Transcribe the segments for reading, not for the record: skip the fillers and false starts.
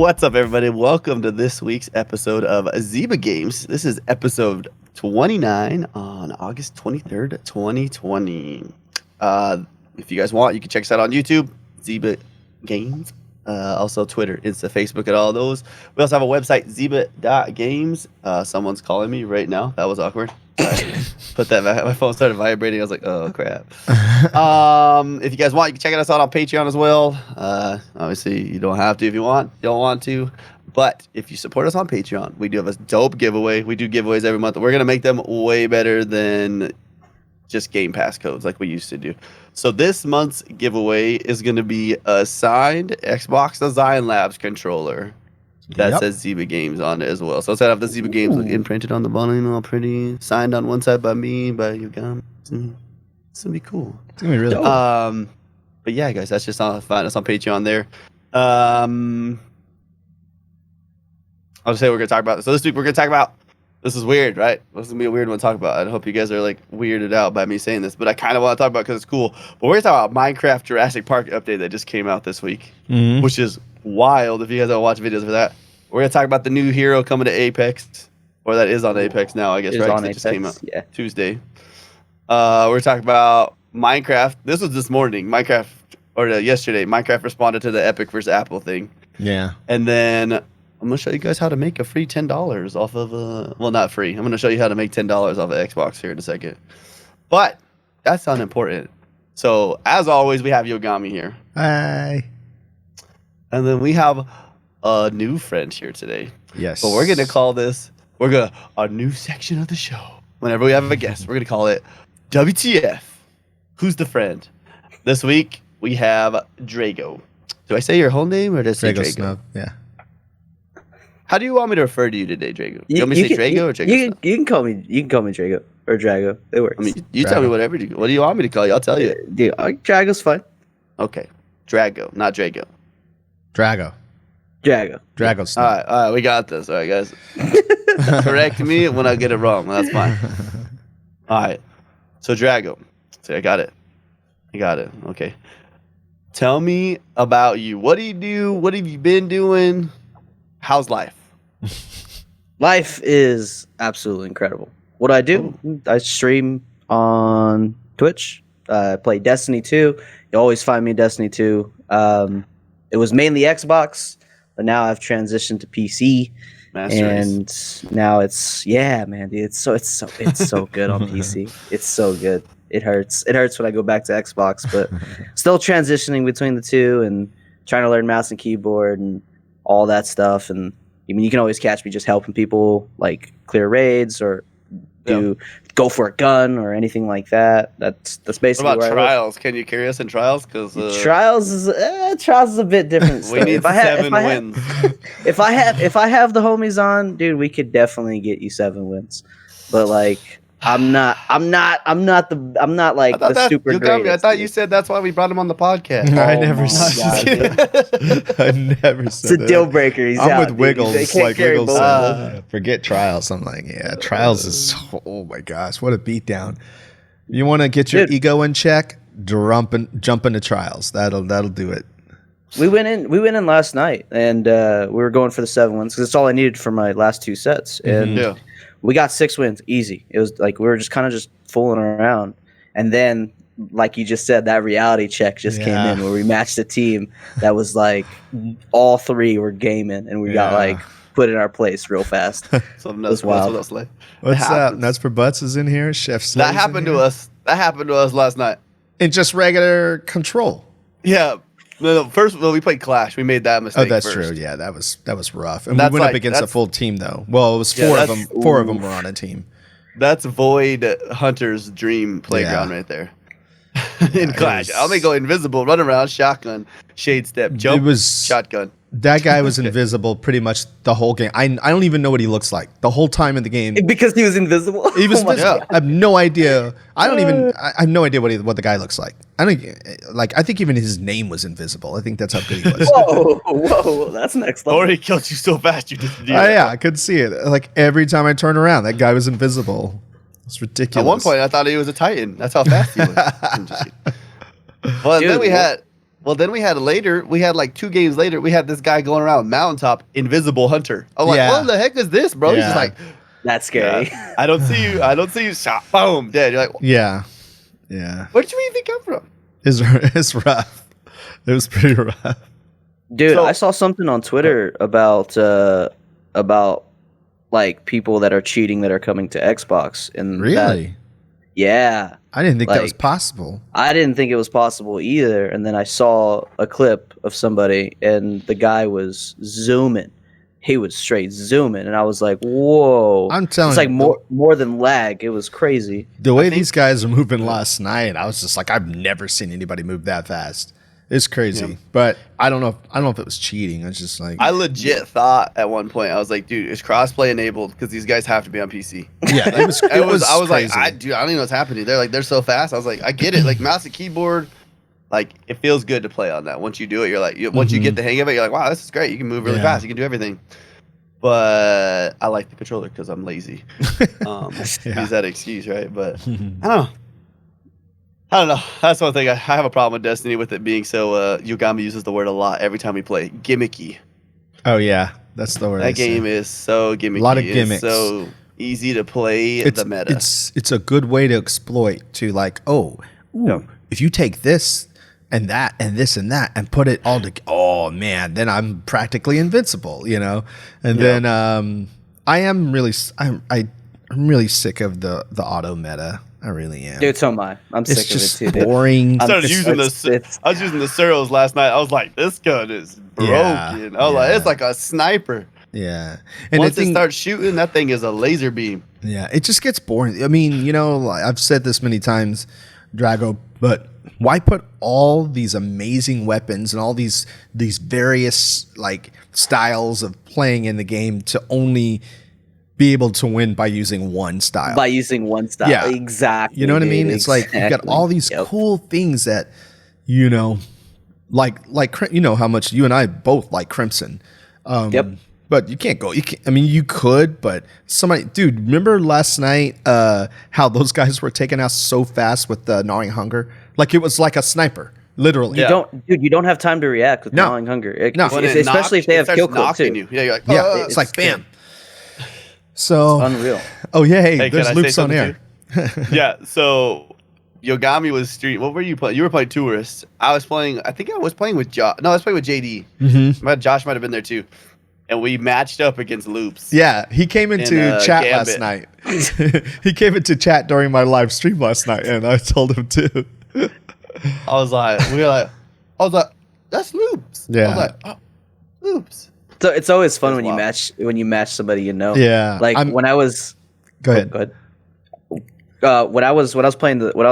What's up, everybody? Welcome to this week's episode of Zyba Games. This is episode 29 on August 23rd, 2020. If you guys want, you can check us out on YouTube, Zyba Games. Also Twitter, Insta, Facebook, and all of those. We also have a website, zyba.games. Someone's calling me right now. That was awkward. Put that back. My phone started vibrating. I was like, oh, crap. If you guys want, you can check us out on Patreon as well. Obviously, you don't have to if you want. You don't want to. But if you support us on Patreon, we do have a dope giveaway. We do giveaways every month. We're going to make them way better than just Game Pass codes like we used to do. So this month's giveaway is going to be a signed Xbox Design Labs controller that says Zyba Games on it as well. So instead of the Zyba Games imprinted on the bottom, all pretty, signed on one side by me, by Yogomi. It's going to be cool. It's going to be really cool. But yeah, guys, that's just on, find us on Patreon there. I'll just say we're going to talk about this. So this week we're going to talk about, this is weird, right? This is going to be a weird one to talk about. I hope you guys are like weirded out by me saying this, but I kind of want to talk about it because it's cool. But we're going to talk about Minecraft Jurassic Park update that just came out this week, which is wild if you guys don't watch videos for that. We're going to talk about the new hero coming to Apex, or that is on Apex now, I guess, right? It just came out Tuesday. We're talking about Minecraft. This was this morning. Yesterday, Minecraft responded to the Epic versus Apple thing. Yeah. And then I'm going to show you guys how to make a free $10 off of, well, not free. I'm going to show you how to make $10 off of Xbox here in a second. But that's unimportant. So, as always, we have Yogomi here. Hi. And then we have a new friend here today. Yes. But we're going to call this, a new section of the show. Whenever we have a guest, we're going to call it WTF. Who's the friend? This week, we have Drago. Do I say your whole name or does I say Drago? Dragosnuv, yeah. How do you want me to refer to you today, Drago? You want me to say Drago or Drago? You can call me Drago or Drago. It works. I mean, you tell me whatever. What do you want me to call you? I'll tell you. Dude, Drago's fine. Okay. Drago, not Drago. Drago. Dragosnuv. All right, we got this. All right, guys. Correct me when I get it wrong. That's fine. All right. So, Drago. See, I got it. Okay. Tell me about you. What do you do? What have you been doing? How's life? Life is absolutely incredible. What I do, I stream on Twitch. I play Destiny 2. You always find me in Destiny 2. It was mainly Xbox, but now I've transitioned to PC. And now it's man, dude, it's so good on PC. It's so good. It hurts when I go back to Xbox, but still transitioning between the two and trying to learn mouse and keyboard and all that stuff. And I mean, you can always catch me just helping people like clear raids or go for a gun or anything like that. That's basically what about trials? Can you carry us in trials? Because trials is a bit different. We need 7 wins. If I have the homies on, dude, we could definitely get you 7 wins. But like, I'm not like the super great. I thought you said that's why we brought him on the podcast. I never said that. It's a deal breaker. He's I'm out, with Wiggles. Like Wiggles. Forget trials. I'm like, trials is. Oh my gosh, what a beatdown! You want to get your ego in check? Jump into trials. That'll do it. We went in last night, and we were going for the 7 wins because it's all I needed for my last 2 sets, and we got 6 wins easy. It was like we were just kind of just fooling around, and then like you just said, that reality check just came in where we matched a team that was like all 3 were gaming, and we got like put in our place real fast. Something else wild. What's up? Nuts for Butts is in here. Chef Snow's that happened to us. That happened to us last night. In just regular control. Yeah. No, first, we played Clash. We made that mistake. Oh, that's first. true. Yeah, that was rough. And we went up against a full team, though. Well, it was 4 of them. 4 of them were on a team. That's Void Hunter's dream playground right there. In Clash, I'll make go invisible, run around, shotgun, shade step, jump, shotgun. That guy was invisible pretty much the whole game. I don't even know what he looks like the whole time in the game. Because he was invisible? He was invisible. I have no idea. I have no idea what the guy looks like. I think even his name was invisible. I think that's how good he was. Whoa, that's next level. Or he killed you so fast you just I could see it. Like every time I turn around, that guy was invisible. It's ridiculous. At one point, I thought he was a Titan. That's how fast he was. Well, dude, then we had Well, then we had like 2 games later, we had this guy going around Mountaintop, Invisible Hunter. I'm like, what the heck is this, bro? He's just like, that's scary. Yeah, I don't see you. Shot, boom, dead. You're like, yeah. Where'd you even come from? It's rough. It was pretty rough. Dude, I saw something on Twitter about like people that are cheating that are coming to Xbox. And really? Yeah. I didn't think that was possible. I didn't think it was possible either. And then I saw a clip of somebody, and the guy was zooming. He was straight zooming, and I was like, "Whoa!" I'm telling you, it's like more than lag. It was crazy. The way these guys are moving last night, I was just like, I've never seen anybody move that fast. It's crazy, but I don't know if it was cheating. I was just like, I legit thought at one point, I was like, dude, is crossplay enabled? Because these guys have to be on PC. Yeah, it was. I was like, I don't even know what's happening. They're so fast. I was like, I get it. Like mouse and keyboard, like it feels good to play on that. Once you do it, you're like, once you get the hang of it, you're like, wow, this is great. You can move really fast. You can do everything. But I like the controller because I'm lazy. Use that excuse, right? But I don't know. That's one thing. I have a problem with Destiny with it being so. Yogomi uses the word a lot every time we play. Gimmicky. Oh yeah, that's the word. That game is so gimmicky. A lot of gimmicks. It's so easy to play the meta. It's a good way to exploit. To like, if you take this and that and this and that and put it all together, oh man, then I'm practically invincible, you know. And then I'm really sick of the auto meta. I really am. Dude, so am I. I'm sick of it too. It's boring. I was using the Suros last night. I was like, this gun is broken. I was like, it's like a sniper. Yeah. And once it starts shooting, that thing is a laser beam. Yeah, it just gets boring. I mean, you know, I've said this many times, Drago, but why put all these amazing weapons and all these various like styles of playing in the game to only be able to win by using one style? Yeah, exactly. You know what I mean? It's like you've got all these cool things that, you know, like you know how much you and I both like Crimson. But you can't go. I mean, you could, but somebody, dude, remember last night how those guys were taken out so fast with the Gnawing Hunger? Like it was like a sniper, literally. You don't have time to react with Gnawing Hunger. Especially if they have kill clip too. Yeah, you're like, it's like bam. So unreal. Oh yeah, hey there's loops on air. Yeah, so Yogomi was stream. What were you playing? You were playing Tourist. I think I was playing with Josh. No, I was playing with JD. Mm-hmm. Josh might have been there too. And we matched up against Loops. Yeah, he came into chat last night. He came into chat during my live stream last night, and I told him too. I was like, that's Loops. Yeah. I was like, oh, Loops. So it's always fun when you match somebody you know. Yeah. Like when I was. Go ahead. When I was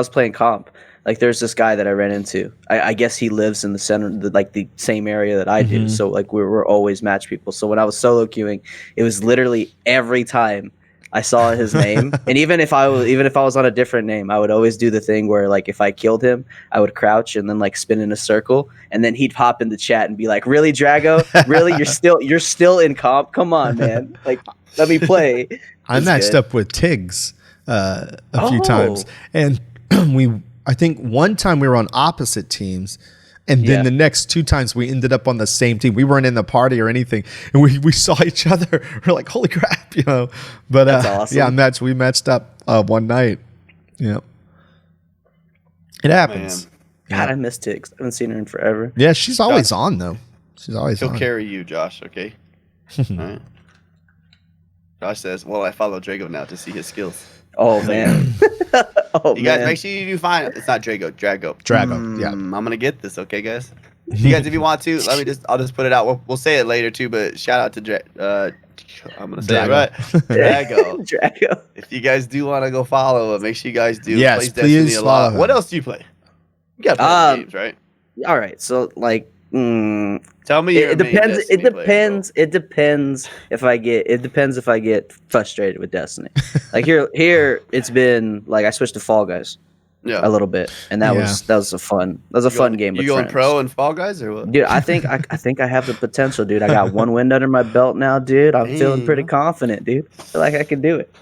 playing comp, like there's this guy that I ran into. I guess he lives in the center, the same area that I do. So like we're always match people. So when I was solo queuing, it was literally every time I saw his name, and even if I was on a different name, I would always do the thing where like if I killed him, I would crouch and then like spin in a circle, and then he'd hop in the chat and be like, "Really, Drago? Really? You're still in comp? Come on, man! Like let me play." I matched up with Tiggs a few times, and I think one time we were on opposite teams, and then the next 2 times we ended up on the same team. We weren't in the party or anything, and we saw each other. We're like, holy crap, you know. But that's awesome. Yeah, we matched up one night. Yeah, it happens. God, I miss Tiggs. I haven't seen her in forever. Yeah, she's always on though. She's always on. He'll carry you, Josh. Okay. All right. Josh says, "Well, I follow Drago now to see his skills." Oh man. You guys make sure you do fine. It's not Drago. Yeah. I'm gonna get this, okay, guys. You guys, if you want to, I'll just put it out. We'll say it later too. But shout out to I'm gonna say it right, Drago. If you guys do want to go follow him, make sure you guys do. Yes, please follow him. What else do you play? You got to play games, right? All right, so like. Tell me. It depends. It depends if I get frustrated with Destiny. Like here, it's been like I switched to Fall Guys, a little bit, and that was a fun game. You going pro in Fall Guys or what? Dude, I think I have the potential, dude. I got 1 win under my belt now, dude. I'm feeling pretty confident, dude. I feel like I can do it.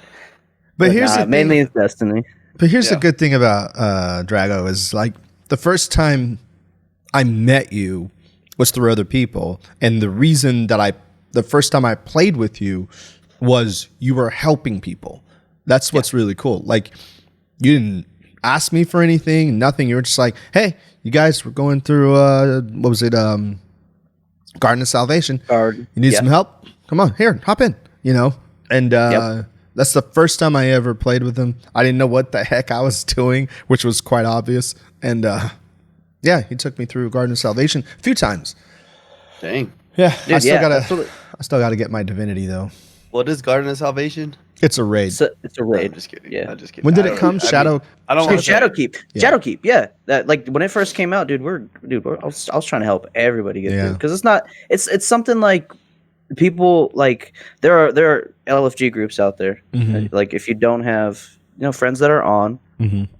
But here's the mainly it's Destiny. But here's the good thing about Drago is like the first time I met you was through other people. And the reason that the first time I played with you was you were helping people. That's what's really cool. Like, you didn't ask me for anything, nothing. You were just like, hey, you guys were going through, what was it? Garden of Salvation. You need some help? Come on, here, hop in, And that's the first time I ever played with him. I didn't know what the heck I was doing, which was quite obvious. And yeah, he took me through Garden of Salvation a few times. Dang. Yeah, dude, I still gotta get my divinity though. What is Garden of Salvation? It's a raid. It's a raid. I'm just kidding. Yeah. I'm just kidding. When did it come? Shadow. I don't want Shadowkeep. Yeah. Shadowkeep. Yeah. That, like, when it first came out, dude. I was trying to help everybody get through, because it's something like people like there are LFG groups out there. Mm-hmm. Like, if you don't have friends that are on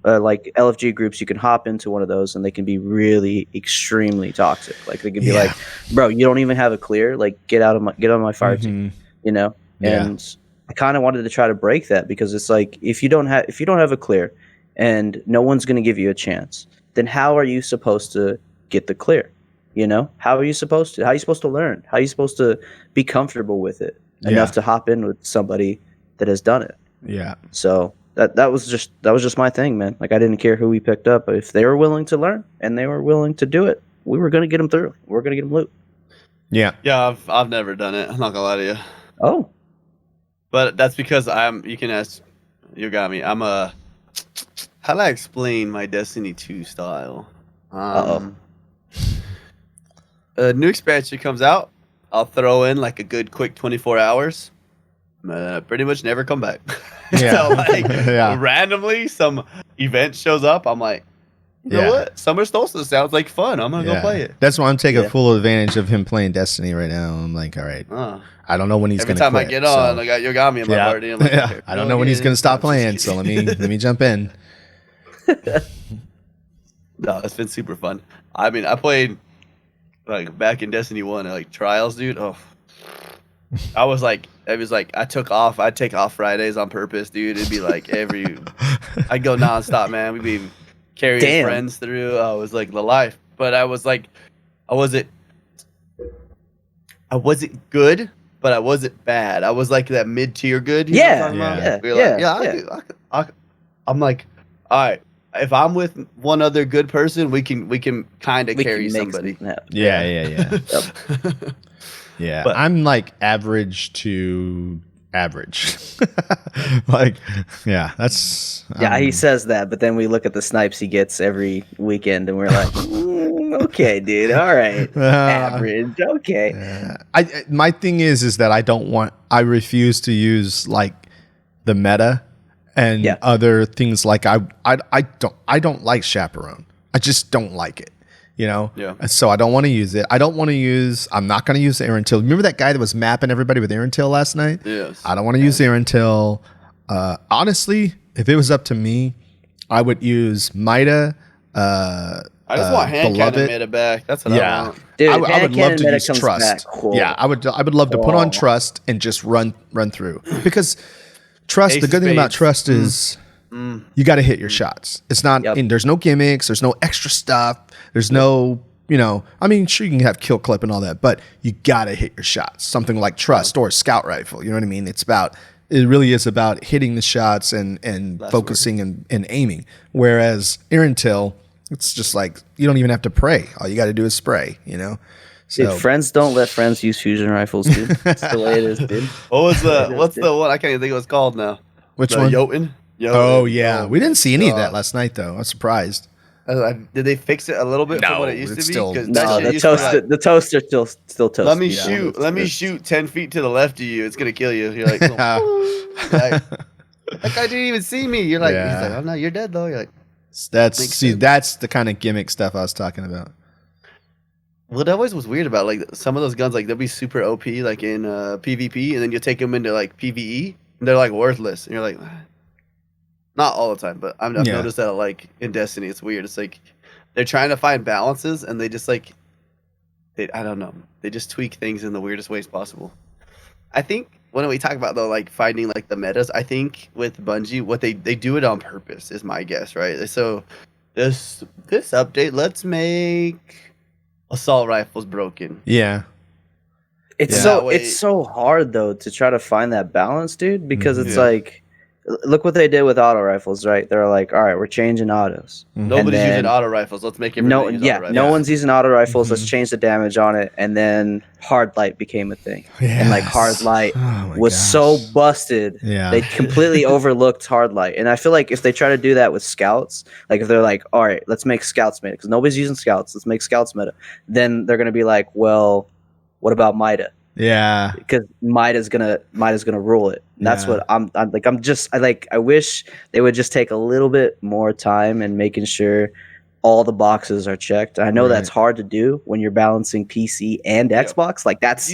like LFG groups, you can hop into one of those and they can be really extremely toxic. Like, they can be like, bro, you don't even have a clear. Like, get on my fire team. And I kind of wanted to try to break that, because it's like, if you don't have a clear and no one's going to give you a chance, then how are you supposed to get the clear? How are you supposed to learn? How are you supposed to be comfortable with it enough to hop in with somebody that has done it? Yeah. So that was just my thing, man. Like, I didn't care who we picked up, but if they were willing to learn and they were willing to do it, we were going to get them through. We were going to get them loot. Yeah. Yeah, I've never done it. I'm not gonna lie to you. Oh. But that's because you can ask Yogomi. How do I explain my Destiny 2 style? A new expansion comes out, I'll throw in like a good quick 24 hours. Pretty much never come back. Yeah. So, like, randomly some event shows up, I'm like, you know what? Summer Solstice sounds like fun. I'm gonna go play it. That's why I'm taking full advantage of him playing Destiny right now. I'm like, all right, I don't know when he's every gonna time quit, I get on, I got Yogomi in my party. I'm like, okay, I don't know when he's gonna stop playing, so let me jump in. No, it's been super fun. I mean, I played like back in Destiny 1 like trials, dude. Oh, I was like, I I'd take off Fridays on purpose, dude. It'd be like I'd go nonstop, man. We'd be carrying friends through. I was like the life, but I was like, I wasn't good, but I wasn't bad. I was like that mid-tier good. You know what I'm talking about? I'm like, all right, if I'm with one other good person, we can kind of carry somebody. Yeah. Yeah, but I'm like average to average. Like, that's he says that, but then we look at the snipes he gets every weekend and we're like, okay, dude, all right, average, okay. My thing is that I refuse to use like the meta and other things. Like I don't like chaperone. I just don't like it. So I don't want to use it. I'm not going to use Aaron Till. Remember that guy that was mapping everybody with Aaron Till last night? Yes. I don't want to use Aaron Till. Honestly, if it was up to me, I would use Mida. I just want hand cannon meta back. That's what I want. Dude, I would love to use Trust. Back, cool. Yeah, I would love to put on Trust and just run through. Because Trust, the good thing about Trust is you got to hit your shots. It's not, there's no gimmicks, there's no extra stuff, there's no, I mean, sure, you can have kill clip and all that, but you got to hit your shots. Something like Trust or a scout rifle, you know what I mean? It really is about hitting the shots and focusing and aiming. Whereas Aaron Till, it's just like, you don't even have to pray. All you got to do is spray, So, dude, friends don't let friends use fusion rifles, dude. That's the way it is, dude. What's the one? I can't even think of what it's called now. Which one? Jotun. Oh yeah, we didn't see any of that last night though. I was surprised. Did they fix it a little bit from what it used to be? The toaster still toast. Let me shoot. Let me shoot 10 feet to the left of you. It's gonna kill you. You're like, that guy didn't even see me. You're like, he's like, oh no, you're dead though. You're like, that's the kind of gimmick stuff I was talking about. What always was weird about like some of those guns, like they'll be super OP like in PvP, and then you take them into like PvE, and they're like worthless, and you're like. Not all the time, but I've noticed that like in Destiny, it's weird. It's like they're trying to find balances, and they just like, I don't know, they just tweak things in the weirdest ways possible. I think when we talk about though, like finding like the metas, I think with Bungie, what they do it on purpose is my guess, right? So this update, let's make assault rifle's broken. Yeah. It's so hard though to try to find that balance, dude, because it's like, look what they did with auto rifles, right? They're like, all right, we're changing autos. Nobody's using auto rifles. Let's make everybody use auto rifles. No one's using auto rifles. Let's change the damage on it. And then hard light became a thing. And like hard light was so busted. Yeah. They completely overlooked hard light. And I feel like if they try to do that with scouts, like if they're like, all right, let's make scouts meta, because nobody's using scouts. Let's make scouts meta. Then they're going to be like, well, what about Mida? Yeah, because Mida's gonna rule it. And that's what I'm like. I wish they would just take a little bit more time and making sure all the boxes are checked. I know that's hard to do when you're balancing PC and Xbox. Like that's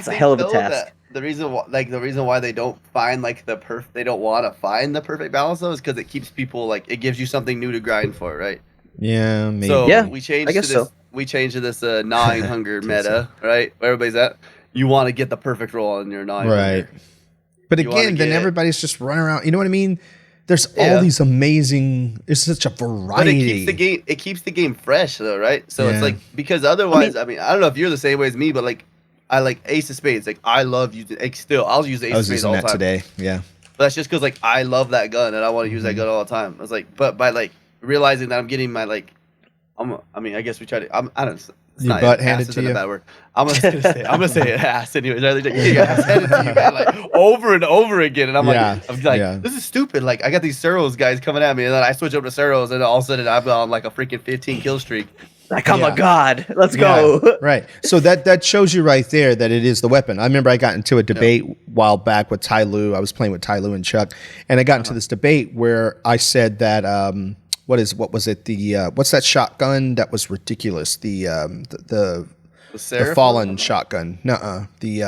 a hell of a task. The reason why they don't find like they don't want to find the perfect balance though is because it keeps people like it gives you something new to grind for, right? Yeah, maybe. So we changed to this. We changed to this gnawing hunger meta, right? Where everybody's at. You want to get the perfect roll on your gnawing right? hunger. But again, then everybody's just running around. You know what I mean? There's all these amazing. It's such a variety. But it keeps the game fresh, though, right? So it's like because otherwise, I mean, I don't know if you're the same way as me, but like I like Ace of Spades. Like I love using still. I'll use Ace of Spades all the time. Today, yeah. But that's just because like I love that gun and I want to use that gun all the time. I was like, but by like realizing that I'm getting my like, I guess we try to. I don't. Your butt handed to you. Bad word. I'm gonna say ass anyways. Right? Like, you guys handed to you, man, like over and over again, and I'm like, this is stupid. Like I got these Suros guys coming at me, and then I switch over to Suros, and all of a sudden I'm on like a freaking 15 kill streak. Like I'm a god. Let's go. Right. So that shows you right there that it is the weapon. I remember I got into a debate a while back with Ty Lue. I was playing with Ty Lue and Chuck, and I got into this debate where I said that. What was it? What's that shotgun that was ridiculous? The fallen shotgun. Nuh-uh. The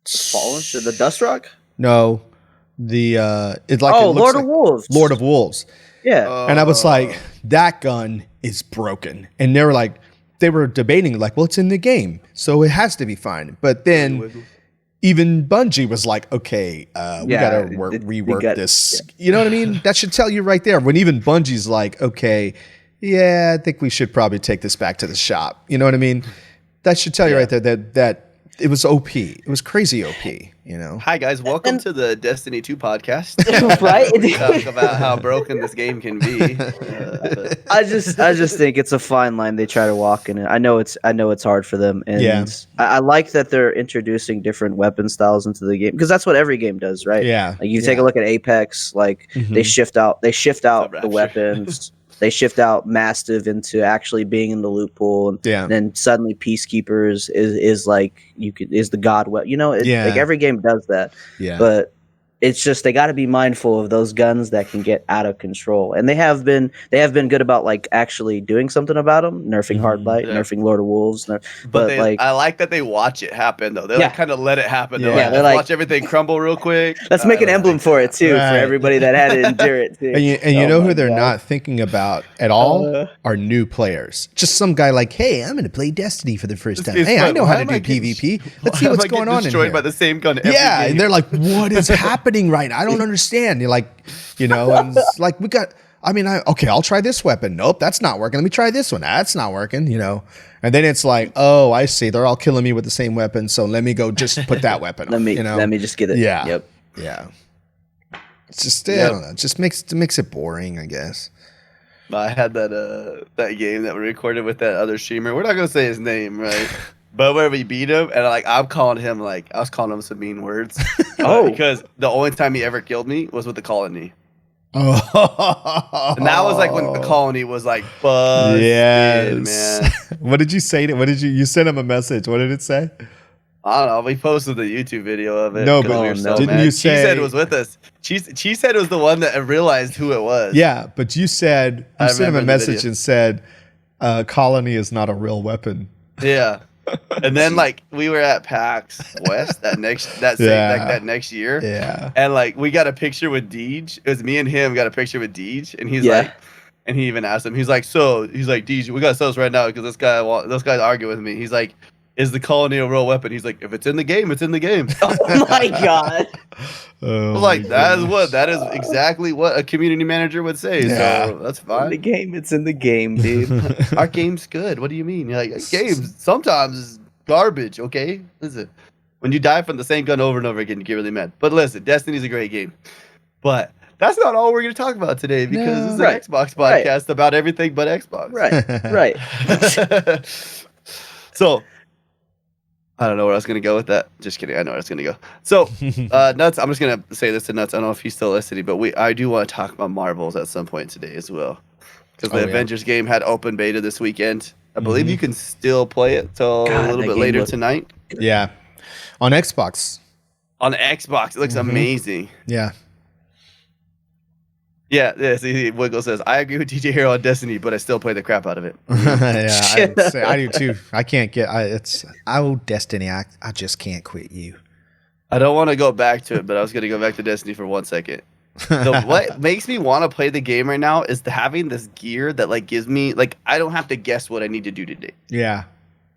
fallen, the Dust Rock? No. It's like Lord of Wolves. Lord of Wolves. Yeah. And I was like, that gun is broken. And they were debating like, well, it's in the game, so it has to be fine. But then even Bungie was like, okay, we got to rework this. Yeah. You know what I mean? That should tell you right there. When even Bungie's like, okay, I think we should probably take this back to the shop. You know what I mean? That should tell you right there that it was OP. It was crazy OP, you know? Hi, guys. Welcome to the Destiny 2 podcast. Right? We talk about how broken this game can be. I just think it's a fine line they try to walk in. I know it's hard for them. And I like that they're introducing different weapon styles into the game, because that's what every game does, right? Yeah. Like you take a look at Apex, like they shift out the weapons. They shift out Mastiff into actually being in the loot pool, and then suddenly Peacekeepers is like is the god weapon. You know, like every game does that. Yeah. But it's just they got to be mindful of those guns that can get out of control, and they have been good about like actually doing something about them, nerfing hard light, nerfing Lord of Wolves. But I like that they watch it happen though. They like kind of let it happen. Yeah, they like, watch everything crumble real quick. Let's make an emblem for it too, for everybody that had to endure it too. And you know who they're not thinking about at all are new players. Just some guy like, hey, I'm going to play Destiny for the first time. Hey, I know how to do PvP. Let's see what's going on in here. Destroyed by the same gun. Every game. And they're like, what is happening right now? I don't understand. You're like, you know, and it's like I'll try this weapon. Nope, that's not working. Let me try this one. That's not working, you know. And then it's like, oh, I see. They're all killing me with the same weapon, so let me go just put that weapon on, let me just get it. Yeah. Yep. Yeah. It's just I don't know. It just makes it boring, I guess. I had that game that we recorded with that other streamer. We're not gonna say his name, right? But where we beat him, and like I was calling him some mean words. Because the only time he ever killed me was with the colony. Oh, and that was like when the colony was like buzzed. Yes, man. What did you say? You sent him a message? What did it say? I don't know. We posted the YouTube video of it. No, but didn't you say? She said it was with us. She said it was the one that realized who it was. Yeah, but you sent him a message and said, "Colony is not a real weapon." Yeah. And then like we were at PAX West that next year. Yeah. And like we got a picture with Deej. It was me and him got a picture with Deej, and he's like, and he even asked him. He's like, Deej, we gotta sell this right now because those guys argue with me. He's like, is the colony a real weapon? He's like, if it's in the game, it's in the game. Oh my god. Like that is exactly what a community manager would say. Yeah. So that's fine. It's in the game, dude. Our game's good. What do you mean? You're like, games sometimes is garbage. Okay, listen. When you die from the same gun over and over again, you get really mad. But listen, Destiny's a great game. But that's not all we're going to talk about today because this is an Xbox podcast about everything but Xbox. Right. So I don't know where I was going to go with that. Just kidding. I know where I was going to go. So Nuts, I'm just going to say this to Nuts. I don't know if he's still listening, but I do want to talk about Marvels at some point today as well. Because the Avengers game had open beta this weekend. I believe you can still play it till a little bit later tonight. Yeah. On Xbox. On Xbox, it looks amazing. Yeah. Yeah. See, Wiggle says, I agree with DeeJayHerro on Destiny, but I still play the crap out of it. Yeah, I do too. I can't get Destiny. I just can't quit you. I don't want to go back to it, but I was going to go back to Destiny for 1 second. What makes me want to play the game right now is having this gear that like gives me like I don't have to guess what I need to do today. Yeah.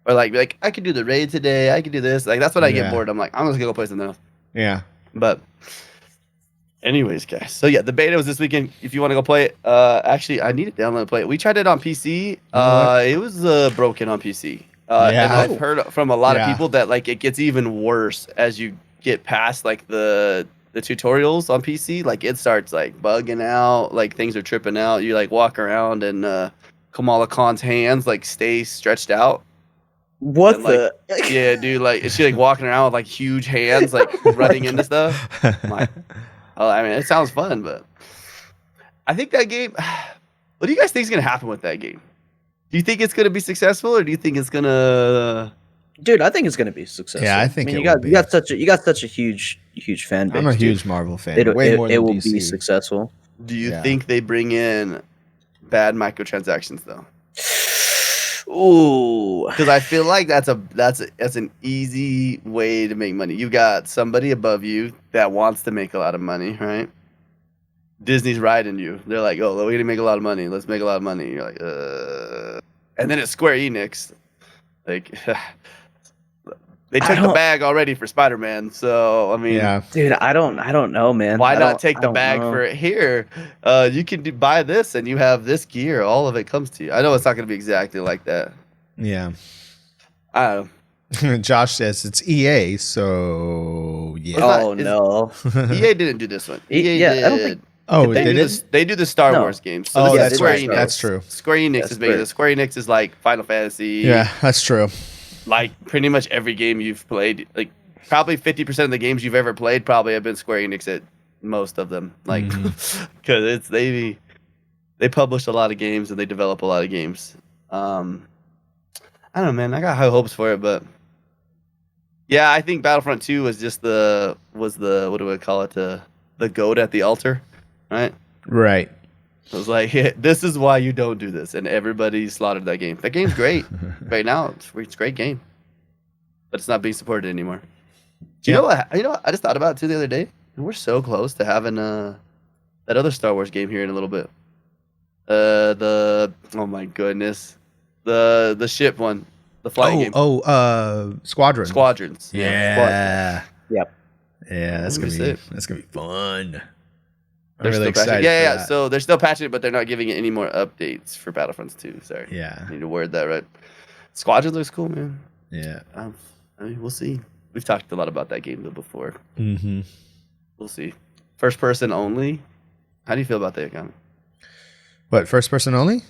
Or like I could do the raid today. I could do this. Like that's when I get bored. I'm like I'm just gonna go play something else. Yeah. But anyways, guys. So yeah, the beta was this weekend. If you want to go play it, actually I need to download and play it. We tried it on PC. It was broken on PC. And I've heard from a lot of people that like it gets even worse as you get past like the tutorials on PC. Like it starts like bugging out. Like things are tripping out. You like walk around and Kamala Khan's hands like stay stretched out. What and, the? Like, yeah, dude. Like, is she like walking around with like huge hands, like running into stuff? Like, I mean, it sounds fun, but I think that game. What do you guys think is gonna happen with that game? Do you think it's gonna be successful, or do you think it's gonna? Dude, I think it's gonna be successful. Yeah, I think you got such a huge fan base. I'm a huge Marvel fan. It will be successful. Do you think they bring in bad microtransactions though? Ooh, because I feel like that's an easy way to make money. You've got somebody above you that wants to make a lot of money, right? Disney's riding you. They're like, "Oh, we're gonna make a lot of money. Let's make a lot of money." You're like, and then it's Square Enix. Like, they took the bag already for Spider-Man, so I mean, dude, I don't know, man. Why not take the bag for it here? You can buy this, and you have this gear. All of it comes to you. I know it's not going to be exactly like that. Yeah. I don't know. Josh says it's EA, so yeah. No. EA didn't do this one. EA did. I don't think. They do the Star Wars games. So that's Square right. Enix. That's true. Square Enix is making this. Square Enix is like Final Fantasy. Yeah, that's true. Like pretty much every game you've played, like probably 50% of the games you've ever played probably have been Square Enix at most of them. Like because they publish a lot of games and they develop a lot of games. I don't know, man. I got high hopes for it, but yeah, I think Battlefront 2 was just the what do we call it? The goat at the altar, right? Right. It was like, yeah, this is why you don't do this, and everybody slaughtered that game. That game's great. Right now, it's a great game, but it's not being supported anymore. You know what? I just thought about it too the other day. We're so close to having that other Star Wars game here in a little bit. Oh my goodness, the ship one, the flying game. Squadron. Squadrons. Yeah. Squadrons. Yep. Yeah, that's gonna be fun. They're really excited. Yeah. So they're still patching it, but they're not giving it any more updates for Battlefront 2. Sorry. Yeah. I need to word that right. Squadron looks cool, man. Yeah. I mean, we'll see. We've talked a lot about that game though before. Mm-hmm. We'll see. First person only. How do you feel about that, Yogomi? What, first person only?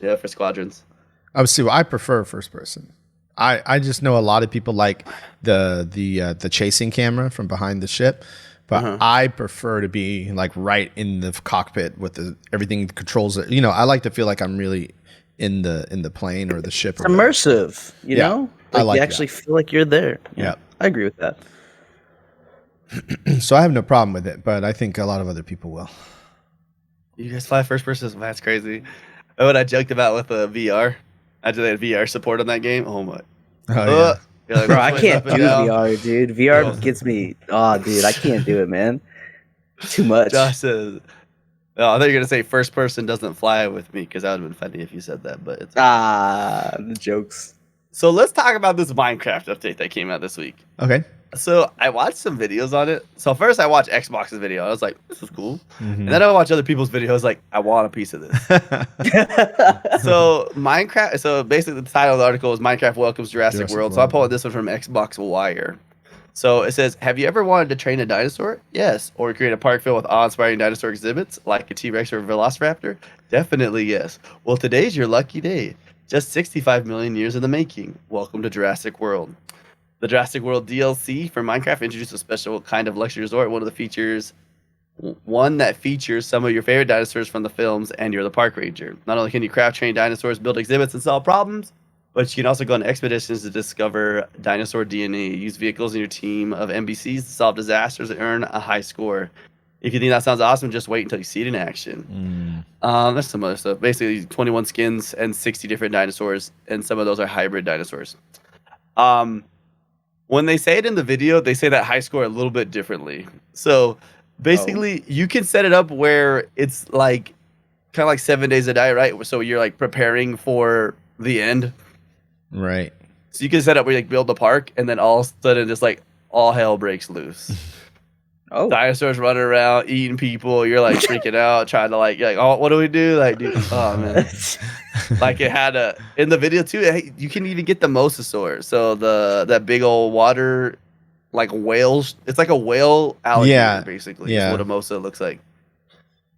Yeah, for Squadrons. I prefer first person. I just know a lot of people like the chasing camera from behind the ship. But I prefer to be like right in the cockpit with everything controls. I like to feel like I'm really in the plane or the ship. It's immersive, you know? Like you actually feel like you're there. Yeah. I agree with that. So I have no problem with it, but I think a lot of other people will. You guys fly first person? That's crazy. Oh, what I joked about with the VR. After they had VR support on that game. Oh my. Oh, yeah. Like, bro, I can't do VR, dude. VR gets me. Oh, dude, I can't do it, man. Too much. Josh says, I thought you were gonna say first person doesn't fly with me because that would have been funny if you said that. But it's the jokes. So let's talk about this Minecraft update that came out this week. Okay. So I watched some videos on it. So first I watched Xbox's video. I was like, this is cool. And then I watched other people's videos like, I want a piece of this. So Minecraft, so basically the title of the article is Minecraft welcomes Jurassic World. So I pulled this one from Xbox Wire. So it says, have you ever wanted to train a dinosaur? Yes. Or create a park filled with awe-inspiring dinosaur exhibits like a T-Rex or a Velociraptor? Definitely yes. Well, today's your lucky day. Just 65 million years in the making. Welcome to Jurassic World. The Jurassic World DLC for Minecraft introduced a special kind of luxury resort. One that features some of your favorite dinosaurs from the films, and you're the park ranger. Not only can you craft, train dinosaurs, build exhibits, and solve problems, but you can also go on expeditions to discover dinosaur DNA, use vehicles in your team of NPCs to solve disasters and earn a high score. If you think that sounds awesome, just wait until you see it in action. There's some other stuff. Basically, 21 skins and 60 different dinosaurs, and some of those are hybrid dinosaurs. When they say it in the video, they say that high score a little bit differently. So basically, you can set it up where it's like kind of like 7 days a die, right? So you're like preparing for the end. Right. So you can set up where you like build the park, and then all of a sudden just like all hell breaks loose. Dinosaurs running around eating people. You're like freaking out, trying to like, oh, what do we do? Like, dude, oh man. Like it had in the video too. You can even get the mosasaur. So that big old water like whales. It's like a whale alligator, basically. Yeah, is what a mosa looks like.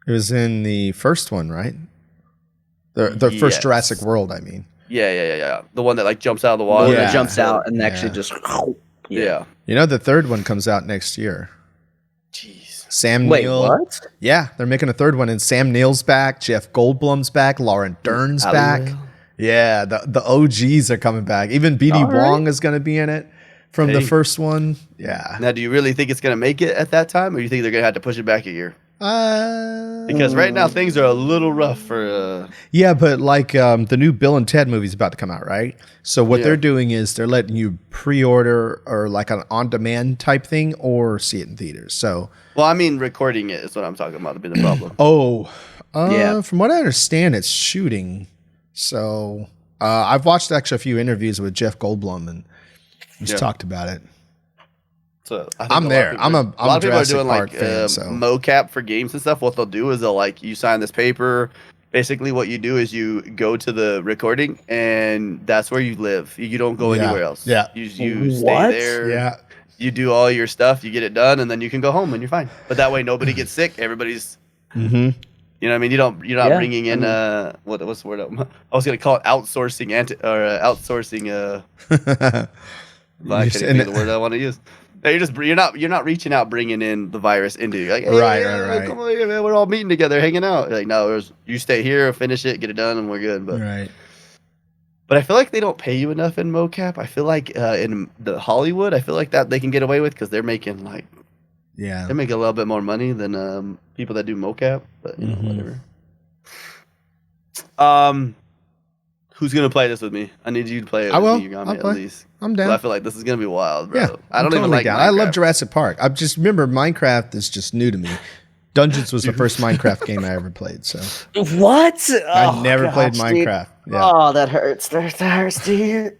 It was in the first one, right? The first Jurassic World, I mean. Yeah. The one that like jumps out of the water. The one that jumps out and actually just. Yeah. You know, the third one comes out next year. Jeez. Sam Wait, Neill. what? Yeah, they're making a third one, and Sam Neill's back, Jeff Goldblum's back, Laura Dern's back. Yeah, the OGs are coming back. Even BD Wong is going to be in it from the first one. Yeah. Now, do you really think it's going to make it at that time, or you think they're going to have to push it back a year? Because right now things are a little rough for. Yeah, but like the new Bill and Ted movie is about to come out, right? So what they're doing is they're letting you pre-order or like an on-demand type thing, or see it in theaters. So. Well, I mean, recording it is what I'm talking about. To be the problem. From what I understand, it's shooting. So I've watched actually a few interviews with Jeff Goldblum, and he's talked about it. So I'm there. I'm a lot of people are doing like fan, mocap for games and stuff. What they'll do is they'll like you sign this paper. Basically, what you do is you go to the recording, and that's where you live. You don't go anywhere else. Yeah, you stay there. Yeah, you do all your stuff. You get it done, and then you can go home, and you're fine. But that way, nobody gets sick. Everybody's. You know what I mean? You're not bringing in what's the word? I was gonna call it outsourcing outsourcing. I can't think of the word I want to use. You're not reaching out, bringing in the virus into you. Like, hey, right. Come on here, man. We're all meeting together, hanging out. Like, no, you stay here, finish it, get it done, and we're good. But But I feel like they don't pay you enough in mocap. I feel like in the Hollywood, I feel like that they can get away with because they're making like. Yeah, they make a little bit more money than people that do mocap, but you know, whatever. Who's gonna play this with me? I need you to play it. I will. Me, Yogomi, at least. I'm down. I feel like this is gonna be wild, bro. Yeah, I don't even like down. Minecraft. I love Jurassic Park. I just remember Minecraft is just new to me. Dungeons was the first Minecraft game I ever played. So what? I never played Minecraft. Yeah. Oh, that hurts. That hurts, dude.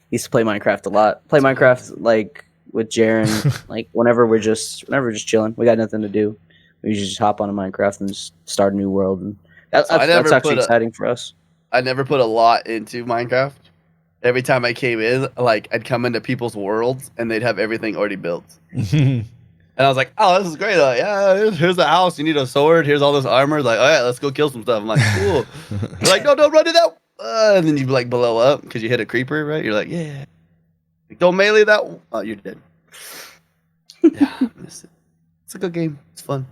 Used to play Minecraft a lot. Play Minecraft like with Jaren, like whenever we're just chilling, we got nothing to do. We usually just hop on a Minecraft and just start a new world, and that's actually exciting for us. I never put a lot into Minecraft. Every time I came in, like I'd come into people's worlds and they'd have everything already built. And I was like, "Oh, this is great! Here's the house. You need a sword. Here's all this armor. Like, oh yeah, let's go kill some stuff." I'm like, "Cool." They're like, "No, don't run it out." And then you like blow up because you hit a creeper, right? You're like, "Yeah." Like, don't melee that. Oh, you're dead. Yeah, I miss it. It's a good game. It's fun.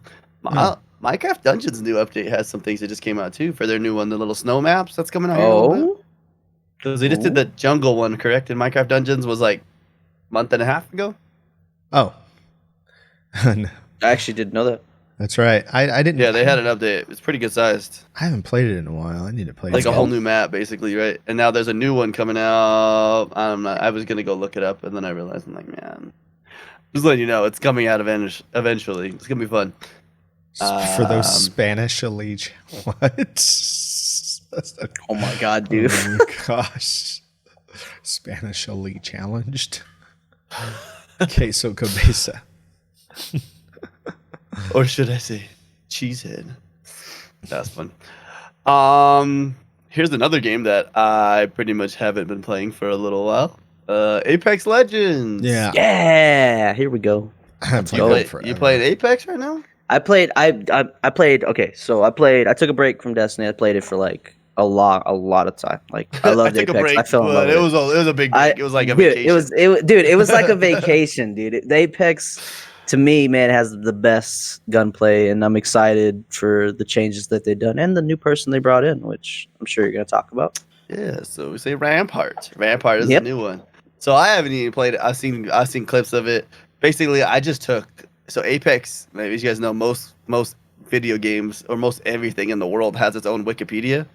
Minecraft Dungeons new update has some things that just came out too for their new one, the little snow maps that's coming out. Oh, because they just did the jungle one, correct? And Minecraft Dungeons was like a month and a half ago. Oh, I actually didn't know that. That's right. I didn't. Yeah, they had an update. It's pretty good sized. I haven't played it in a while. I need to play it. Like a whole new map, basically, right? And now there's a new one coming out. I was gonna go look it up, and then I realized I'm like, man, just letting you know, it's coming out eventually. It's gonna be fun. For those Spanish elite. What? Oh my god, dude. Oh my gosh. Spanish elite challenged. Queso cabeza. Or should I say cheesehead? That's fun. Here's another game that I pretty much haven't been playing for a little while. Apex Legends. Yeah. Here we go. You playing Apex right now? I played. Okay, so I took a break from Destiny. I played it for like a lot of time. Like I loved I took Apex. a break, I fell in love but with it was a big break. It was like a dude, vacation. It was like a vacation, dude. The Apex, to me, man, has the best gunplay, and I'm excited for the changes that they've done and the new person they brought in, which I'm sure you're gonna talk about. Yeah, so we say Rampart. Rampart is the new one. So I haven't even played it. I've seen clips of it. Basically, I just took Apex. Maybe you guys know most video games or most everything in the world has its own Wikipedia.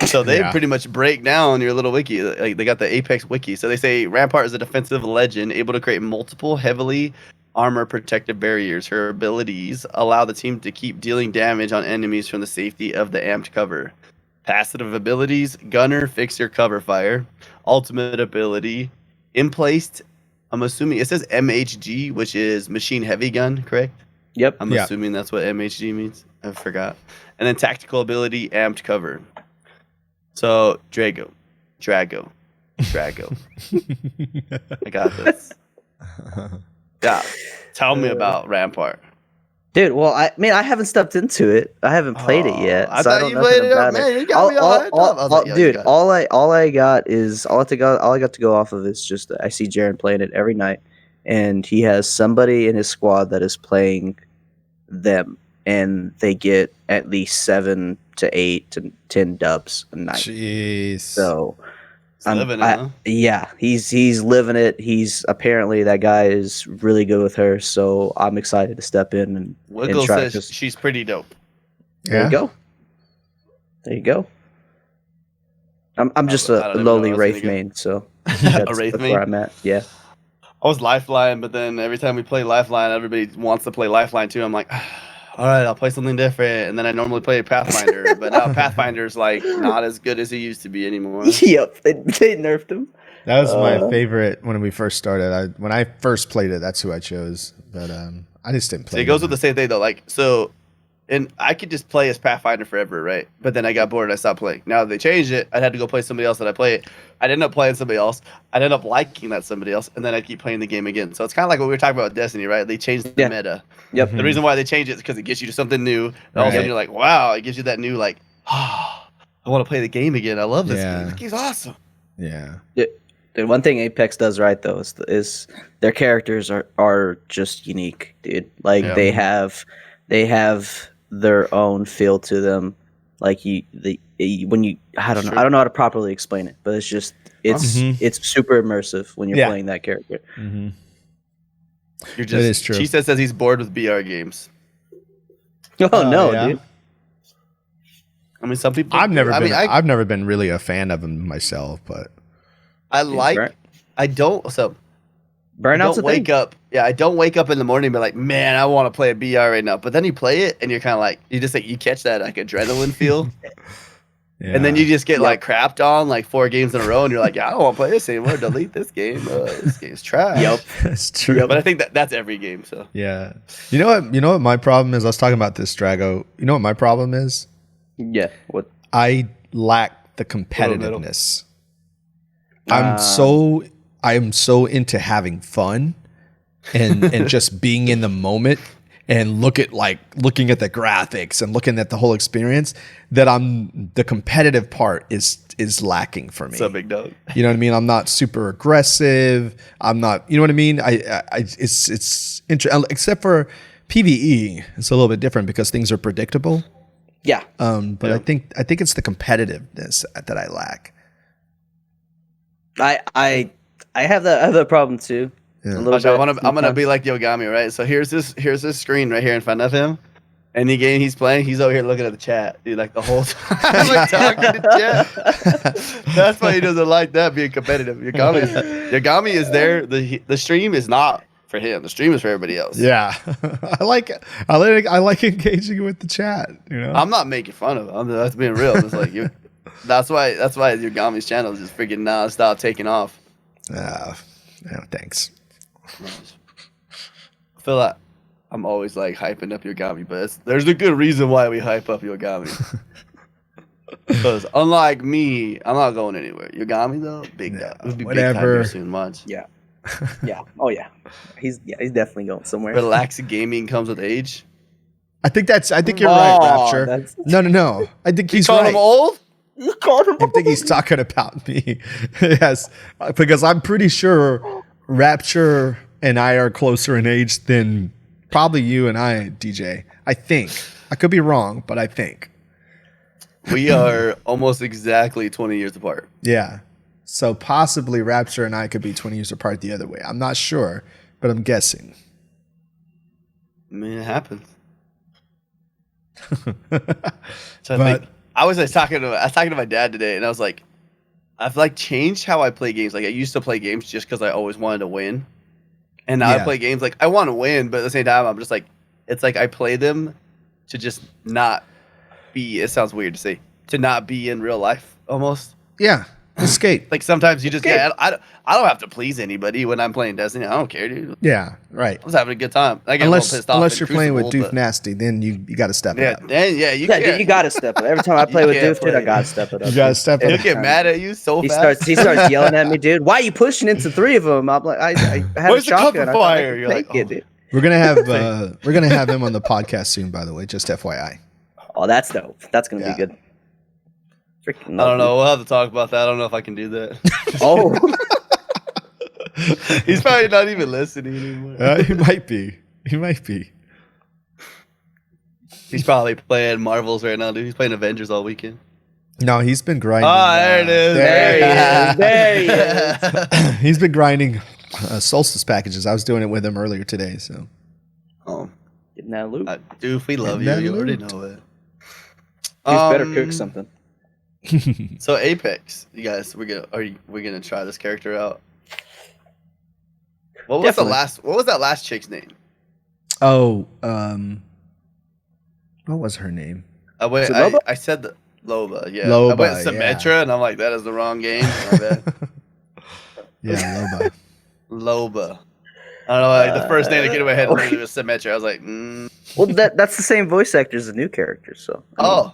So they pretty much break down your little wiki. Like they got the Apex wiki. So they say Rampart is a defensive legend able to create multiple heavily armor protective barriers. Her abilities allow the team to keep dealing damage on enemies from the safety of the amped cover. Passive abilities: Gunner, Fixer, Cover Fire. Ultimate ability: Emplaced. I'm assuming it says MHG, which is Machine Heavy Gun, correct? Yep. I'm assuming that's what MHG means. I forgot. And then tactical ability: Amped Cover. So Drago. I got this. Yeah. Tell me about Rampart. Dude, well, I haven't stepped into it. I haven't played it yet. I so thought don't you know played nothing it up, about man. You got me all hyped up. I was like, yo, dude, you got it. all I got to go off of is just I see Jaren playing it every night, and he has somebody in his squad that is playing them, and they get at least 7 to 8 to 10 dubs a night. Jeez. So living it, huh? yeah, he's living it. He's apparently that guy is really good with her. So I'm excited to step in and Wiggle try. says she's pretty dope. There you go. There you go. I'm just a lowly Wraith main, so that's Wraith main? where I'm at. Yeah. I was Lifeline, but then every time we play Lifeline, everybody wants to play Lifeline too. I'm like, all right, I'll play something different. And then I normally play Pathfinder, but now Pathfinder's like not as good as he used to be anymore. Yep, they nerfed him. That was my favorite when we first started. When I first played it, that's who I chose. But I just didn't play. So it goes with the same thing though. Like so, and I could just play as Pathfinder forever, right? But then I got bored and I stopped playing. Now they changed it. I'd had to go play somebody else that I play. I'd end up playing somebody else. I'd end up liking that somebody else, and then I'd keep playing the game again. So it's kind of like what we were talking about with Destiny, right? They changed the meta. Yep. The reason why they changed it is because it gets you to something new. And all of a sudden you're like, wow, it gives you that new like, I want to play the game again. I love this game. This game's awesome. Yeah. The one thing Apex does right though is their characters are just unique, dude. Like they have their own feel to them. Like I don't know how to properly explain it, but it's just it's super immersive when you're playing that character. Mm-hmm. You're just. That is true. She says he's bored with BR games. Oh no, dude. I mean, some people. I've never been really a fan of them myself, but I like. I don't. So Burnout's I don't wake up. Yeah, I don't wake up in the morning and be like, man, I want to play a BR right now. But then you play it and you're kind of like, you just like you catch that like adrenaline feel. And then you just get like crapped on like 4 games in a row, and you're like, yeah, I don't want to play this anymore. Delete this game. This game's trash. Yep, that's true. But I think that's every game. So yeah, you know what my problem is. I was talking about this, Drago. You know what my problem is? Yeah, what? I lack the competitiveness. I am so into having fun and just being in the moment and looking at the graphics and looking at the whole experience that the competitive part is lacking for me. It's a big dog. You know what I mean? I'm not super aggressive. I'm not, you know what I mean? It's except for PvE, it's a little bit different because things are predictable. Yeah. But I think it's the competitiveness that I lack. I have that problem too. Yeah. I'm gonna be like Yogami, right? So here's this screen right here in front of him. Any game he's playing, he's over here looking at the chat, dude, like the whole time, like talking to chat. That's why he doesn't like that being competitive. Yogami is there. The stream is not for him. The stream is for everybody else. Yeah, I like engaging with the chat. You know, I'm not making fun of him. That's being real. It's like you. That's why Yogami's channel is just freaking nonstop taking off. Yeah, thanks. I feel like I'm always like hyping up Yogami, but there's a good reason why we hype up Yogami. Because unlike me, I'm not going anywhere. Yogami though, big time. It would be whatever. big time soon. Watch. Yeah. Yeah. Oh yeah. He's definitely going somewhere. Relaxing gaming comes with age. I think you're right, Rapture. That's- No. I think he's Call right. him old? You called him. I think he's talking about me. Yes, because I'm pretty sure Rapture and I are closer in age than probably you and I, DJ. I think. I could be wrong, but I think. We are almost exactly 20 years apart. Yeah. So possibly Rapture and I could be 20 years apart the other way. I'm not sure, but I'm guessing. I mean, it happens. So But- I was talking to my dad today, and I was like, I've like changed how I play games. Like I used to play games just because I always wanted to win, and now I Yeah. play games like I want to win, but at the same time, I'm just like, it's like I play them to just not be. It sounds weird to say, to not be in real life almost. Yeah. Escape. Like sometimes you just Okay. I don't have to please anybody when I'm playing Destiny. I don't care, dude. Yeah. Right. I was having a good time. I get a little pissed off Unless in you're playing with Crucible, Doof Nasty, then you got to step it yeah, up. then Yeah, can't. dude, you gotta step it up. Every time I play You with can't Doof, dude, I play. gotta step it up. You got to step it He'll up. get mad at you so He fast. starts yelling at me, dude. Why are you pushing into three of them? I'm like, I have Where's a the cup shotgun. of I thought I fire? could You're take like, it, oh. dude. We're gonna have him on the podcast soon, by the way. Just FYI. Oh, that's dope. That's gonna Yeah. be good. Freaking I don't know. We'll have to talk about that. I don't know if I can do that. Oh, He's probably not even listening anymore. He might be. He's probably playing Marvels right now, dude. He's playing Avengers all weekend. No, he's been grinding. There it is. There he is. He's been grinding Solstice packages. I was doing it with him earlier today. So Oh, getting that loot. dude, we love Getting you. that You already loot. know it. Doof better cook something. So Apex, you guys, we're gonna try this character out. What was Definitely. What was that last chick's name? what was her name? Wait, Is it Loba? I said the Loba. Yeah, Loba, I went Symmetra, and I'm like, that is the wrong game. My bad. Yeah, Loba. Loba. I don't know. Like, the first name that came to my head was Symmetra. I was like, Well, that's the same voice actor as the new character, so I mean, oh,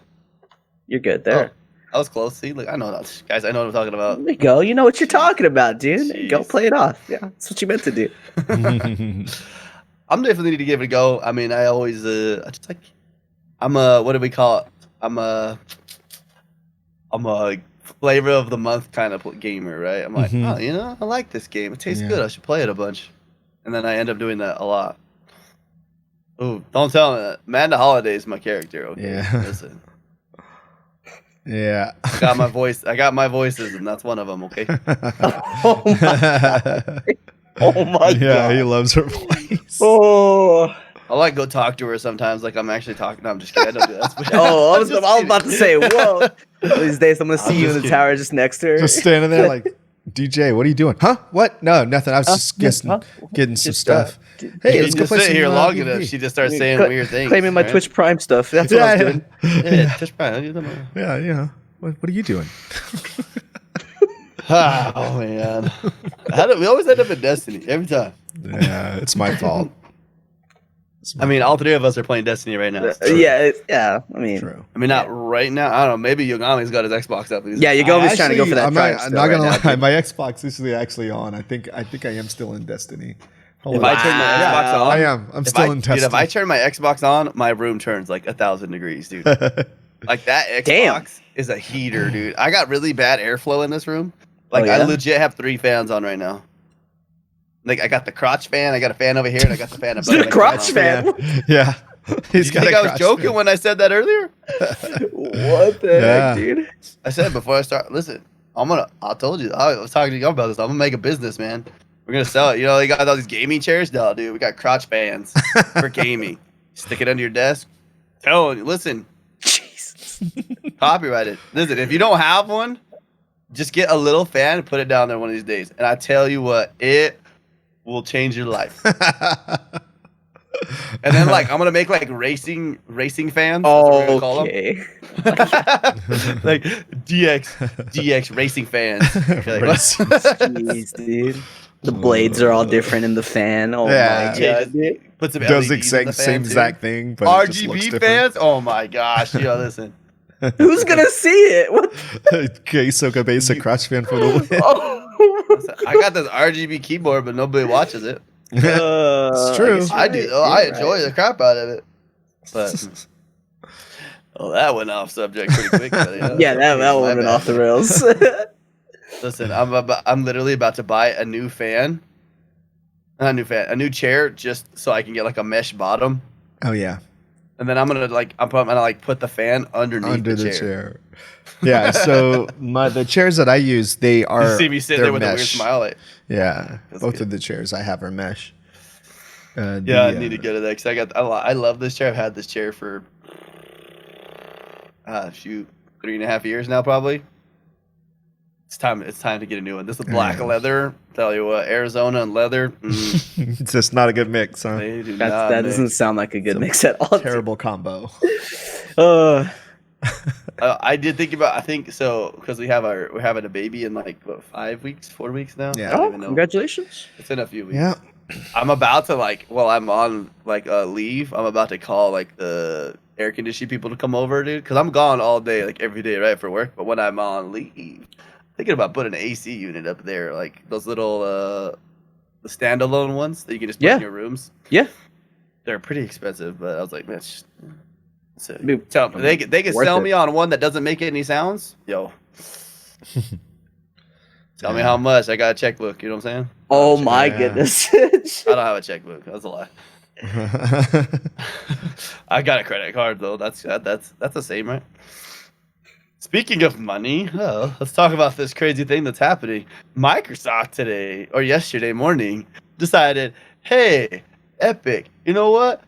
you're good there. I was close. See, look, I know that, guys. I know what I'm talking about. There you go. You know what you're talking about, dude. There you go Jeez. play it off. Yeah, that's what you meant to do. I'm definitely need to give it a go. I mean, I always, I just like, I'm a, what do we call it? I'm a flavor of the month kind of gamer, right? I'm like, Mhm. oh, you know, I like this game. It tastes Yeah. good. I should play it a bunch. And then I end up doing that a lot. Ooh, don't tell me that. Man, the Holiday is my character. Okay, Yeah. listen. Yeah. I got my voice. I got my voices, and that's one of them. Okay. Oh my, oh my Yeah, he god. loves her voice. Oh. I like go talk to her sometimes, like I'm actually talking. No, I'm just kidding. I don't do that. Oh, I was Just about to say, kidding. whoa. These days, I'm gonna I'm see you in just the kidding. tower just next to her. Just standing there like, DJ, what are you doing? Huh? What? No, nothing. I was just getting some Just, stuff. Hey, You let's go just play sit some here long D&D. enough. She just starts saying Cla- weird things. claiming my right? Twitch Prime stuff. That's what I was doing. Yeah, Twitch Prime. Yeah, you know. What are you doing? Oh man, we always end up in Destiny every time. Yeah, it's my fault. I mean, all three of us are playing Destiny right now. Yeah. I mean, True. I mean, not right now. I don't know. Maybe Yogami's got his Xbox up. He's yeah, you're going trying to go for that. I'm Prime not, still not gonna right lie. now. My Xbox is actually on. I think I am still in Destiny. Hold If on. I turn my Wow. Xbox on, I am. I'm still in Destiny. Dude, if I turn my Xbox on, my room turns like 1,000 degrees, dude. Like that Xbox Damn. is a heater, dude. I got really bad airflow in this room. Like Oh, yeah? I legit have 3 fans on right now. Like I got the crotch fan, I got a fan over here, and I got the fan above. The my crotch fan. fan? Yeah. Did you think I was joking when I said that earlier? What the Yeah. heck, dude? I said before I start. Listen, I told you. I was talking to you about this. I'm gonna make a business, man. We're gonna sell it. You know, they got all these gaming chairs. No, dude, we got crotch fans for gaming. Stick it under your desk. Tell you, listen, Jesus. copyrighted. Listen, if you don't have one, just get a little fan and put it down there one of these days. And I tell you what, it will change your life. And then like I'm gonna make like racing fans. That's what we're gonna call them. Okay. Like DX racing fans. Okay, like, Racing. Jeez, dude. The blades are all different in the fan. Oh Yeah. my god, dude. Put some Does the LEDs in the same fan, too. exact thing, but it just looks RGB different. fans? Oh my gosh. Yo, listen. Who's gonna see it? What? Queso Cabeza Crush fan for the win. Oh. I got this RGB keyboard, but nobody watches it. It's true. I guess you're I do, right. though. I You're enjoy right. the crap out of it. But that went off subject pretty quick. But, Yeah, that my went bad. off the rails. Listen, I'm literally about to buy a new fan. Not a new fan, a new chair, just so I can get like a mesh bottom. Oh yeah, And then I'm gonna put the fan underneath under the the chair. chair. Yeah, so the chairs that I use, they are. You see me sitting they're there with a weird mesh. smile. Like, Yeah, That's both good. of the chairs I have are mesh. yeah, I need to get it because I love this chair. I've had this chair for 3.5 years now, probably. It's time to get a new one. This is black Yeah. leather. Tell you what, Arizona and leather. It's just not a good mix, huh? They do That not doesn't mix. sound like a good mix at all. Terrible combo. I did think about. I think so because we're having a baby in like what, 5 weeks, 4 weeks now. Yeah. I don't Oh, even know. congratulations. It's in a few weeks. Yeah. I'm about to I'm on leave. I'm about to call like the air conditioning people to come over, dude. Because I'm gone all day, like every day, right, for work. But when I'm on leave, thinking about putting an AC unit up there, like those little the standalone ones that you can just put in your rooms. Yeah. They're pretty expensive, but I was like, man, so Be- tell me, they can worth sell it. me on one that doesn't make any sounds. Yo, tell me how much. I got a checkbook. You know what I'm saying? Oh my Yeah. goodness. I don't have a checkbook. That's a lie. I got a credit card though. That's the same, right? Speaking of money, let's talk about this crazy thing that's happening. Microsoft today or yesterday morning decided, hey, Epic, you know what?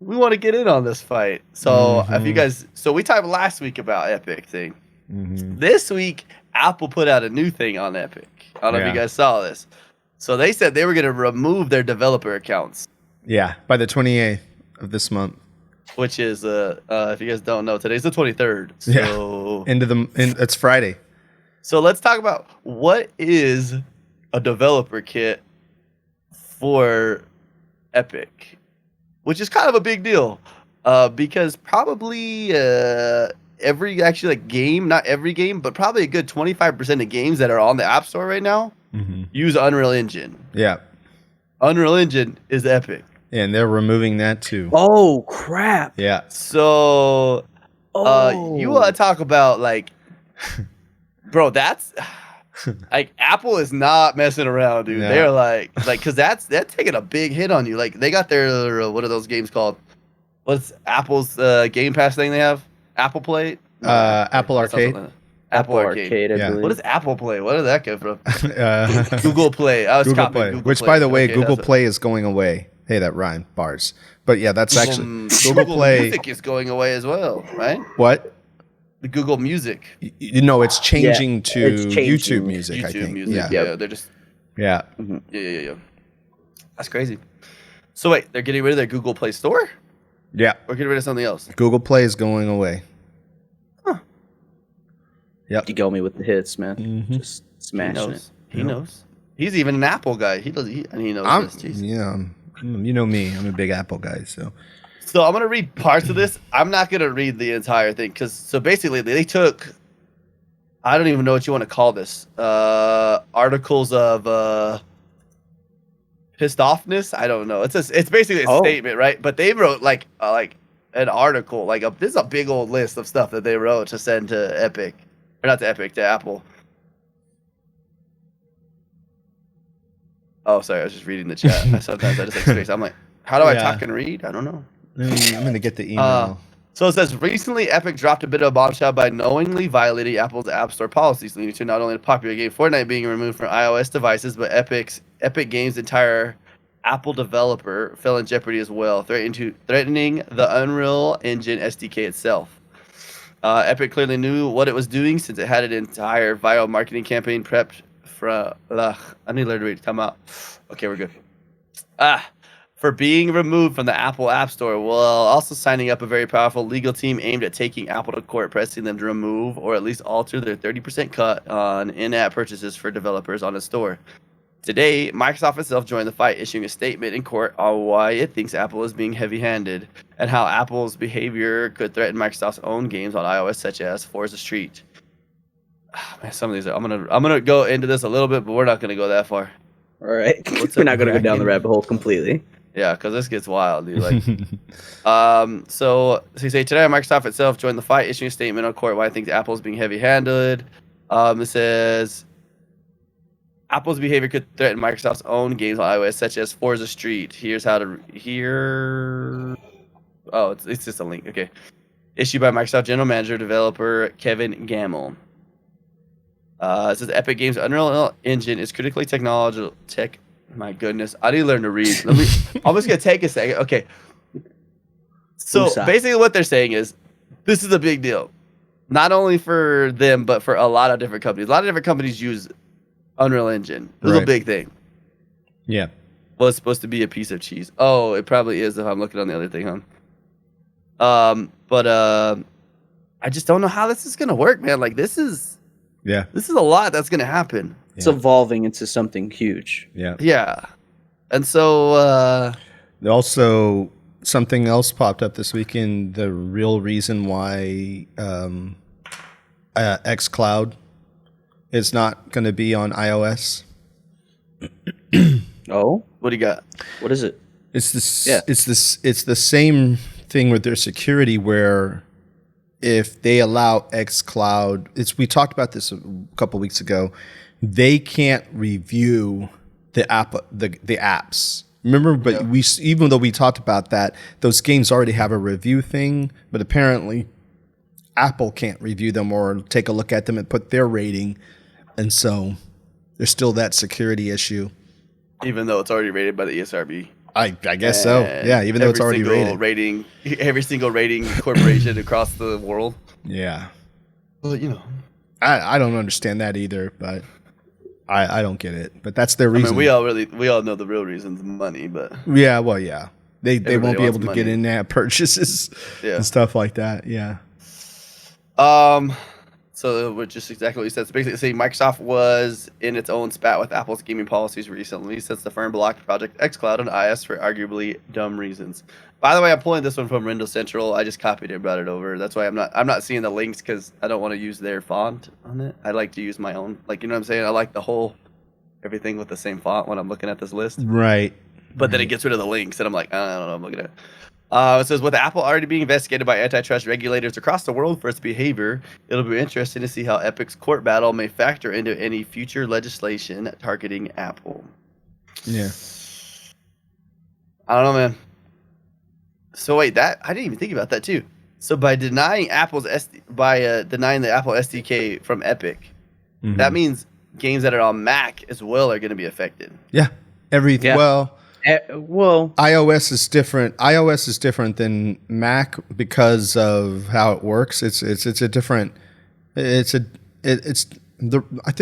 We want to get in on this fight. So if you guys, we talked last week about Epic thing. This week, Apple put out a new thing on Epic. I don't know if you guys saw this. So they said they were going to remove their developer accounts. Yeah, by the 28th of this month. Which is, if you guys don't know, today's the 23rd. So, It's Friday. So let's talk about what is a developer kit for Epic, which is kind of a big deal, because probably game, not every game, but probably a good 25% of games that are on the App Store right now use Unreal Engine. Yeah. Unreal Engine is Epic. And they're removing that too. Oh crap. Yeah. So, you want to talk about bro, that's like Apple is not messing around, dude. No. They're like, cause that's taking a big hit on you. Like they got their what are those games called? What's Apple's Game Pass thing they have? Apple Play? Apple Arcade. Apple Arcade. I Yeah. believe. What is Apple Play? What did that come from? Uh, Google Play. I was Google copying Play. Google Which, Play. by the way, Okay, Google that's Play is going away. Hey, that rhyme. Bars. But yeah, that's actually Google Google Play. Music is going away as well, right? What? The Google Music. It's changing to it's changing. YouTube Music, I YouTube think. Music. Yeah. Yeah, they're just Yeah. yeah. That's crazy. So wait, they're getting rid of their Google Play Store? Yeah. Or getting rid of something else? Google Play is going away. Yep. You go me with the hits, man. Mhm. Just smashing it. He knows. He's even an Apple guy. He knows I'm, this. Jeez. yeah, you know me. I'm a big Apple guy, so. So I'm gonna read parts of this. I'm not gonna read the entire thing because basically they took, I don't even know what you want to call this, articles of pissed offness. I don't know. It's basically a statement, right? But they wrote like an article, this is a big old list of stuff that they wrote to send to Epic, or not to Epic, to Apple. Oh, sorry, I was just reading the chat. Sometimes I just space. I'm like, how do I talk and read? I don't know. I'm going to get the email. So it says, recently Epic dropped a bit of a bombshell by knowingly violating Apple's App Store policies, leading to not only the popular game Fortnite being removed from iOS devices, but Epic Games' entire Apple developer fell in jeopardy as well, threatening the Unreal Engine SDK itself. Epic clearly knew what it was doing since it had an entire viral marketing campaign prepped for... I need to learn to read. Time out. Okay, we're good. For being removed from the Apple App Store, while also signing up a very powerful legal team aimed at taking Apple to court, pressing them to remove or at least alter their 30% cut on in-app purchases for developers on the store. Today, Microsoft itself joined the fight, issuing a statement in court on why it thinks Apple is being heavy-handed and how Apple's behavior could threaten Microsoft's own games on iOS, such as Forza Street. Oh, man, some of these I'm gonna go into this a little bit, but we're not gonna go that far. All right, we're not gonna go down the rabbit hole completely. Yeah, because this gets wild, dude. Like, so you say today, Microsoft itself joined the fight, issuing a statement on court why it thinks Apple is being heavy-handed. It says Apple's behavior could threaten Microsoft's own games on iOS, such as Forza Street. Here's how to Oh, it's just a link. Okay, issued by Microsoft General Manager developer Kevin Gamble. It says Epic Games' Unreal Engine is critically technological. My goodness, I need to learn to read. I'm just gonna take a second. Okay. So basically, what they're saying is, this is a big deal, not only for them but for a lot of different companies. A lot of different companies use Unreal Engine. It was a big thing. Yeah. Well, it's supposed to be a piece of cheese. Oh, it probably is if I'm looking on the other thing, huh? But I just don't know how this is gonna work, man. Like this is a lot that's gonna happen. It's evolving into something huge. Yeah. Yeah. And so also something else popped up this weekend. The real reason why xCloud is not going to be on iOS. Oh, what do you got? What is it? It's this. Yeah. It's the same thing with their security where if they allow xCloud, we talked about this a couple weeks ago. They can't review the apps. Remember, but even though we talked about that, those games already have a review thing, but apparently Apple can't review them or take a look at them and put their rating. And so there's still that security issue. Even though it's already rated by the ESRB. I guess so. Yeah, even though it's already rated. Every single rating corporation across the world. Yeah. Well, you know. I don't understand that either, but I don't get it. But that's their reason. I mean, we all know the real reason's money, but yeah, well, yeah. They won't be able to get in-app purchases and stuff like that. Yeah. So which is exactly what you said. So basically saying Microsoft was in its own spat with Apple's gaming policies recently since the firm blocked Project xCloud on iOS for arguably dumb reasons. By the way, I'm pulling this one from Windows Central. I just copied it and brought it over. That's why I'm not seeing the links because I don't want to use their font on it. I like to use my own. Like, you know what I'm saying? I like the whole everything with the same font when I'm looking at this list. Right. But then it gets rid of the links and I'm like, I don't know, I'm looking at it. It says, with Apple already being investigated by antitrust regulators across the world for its behavior, it'll be interesting to see how Epic's court battle may factor into any future legislation targeting Apple. Yeah. I don't know, man. So wait, I didn't even think about that too. So by denying the Apple SDK from Epic, that means games that are on Mac as well are going to be affected. Yeah. Everything. Yeah. Well, iOS is different. iOS is different than Mac because of how it works. I think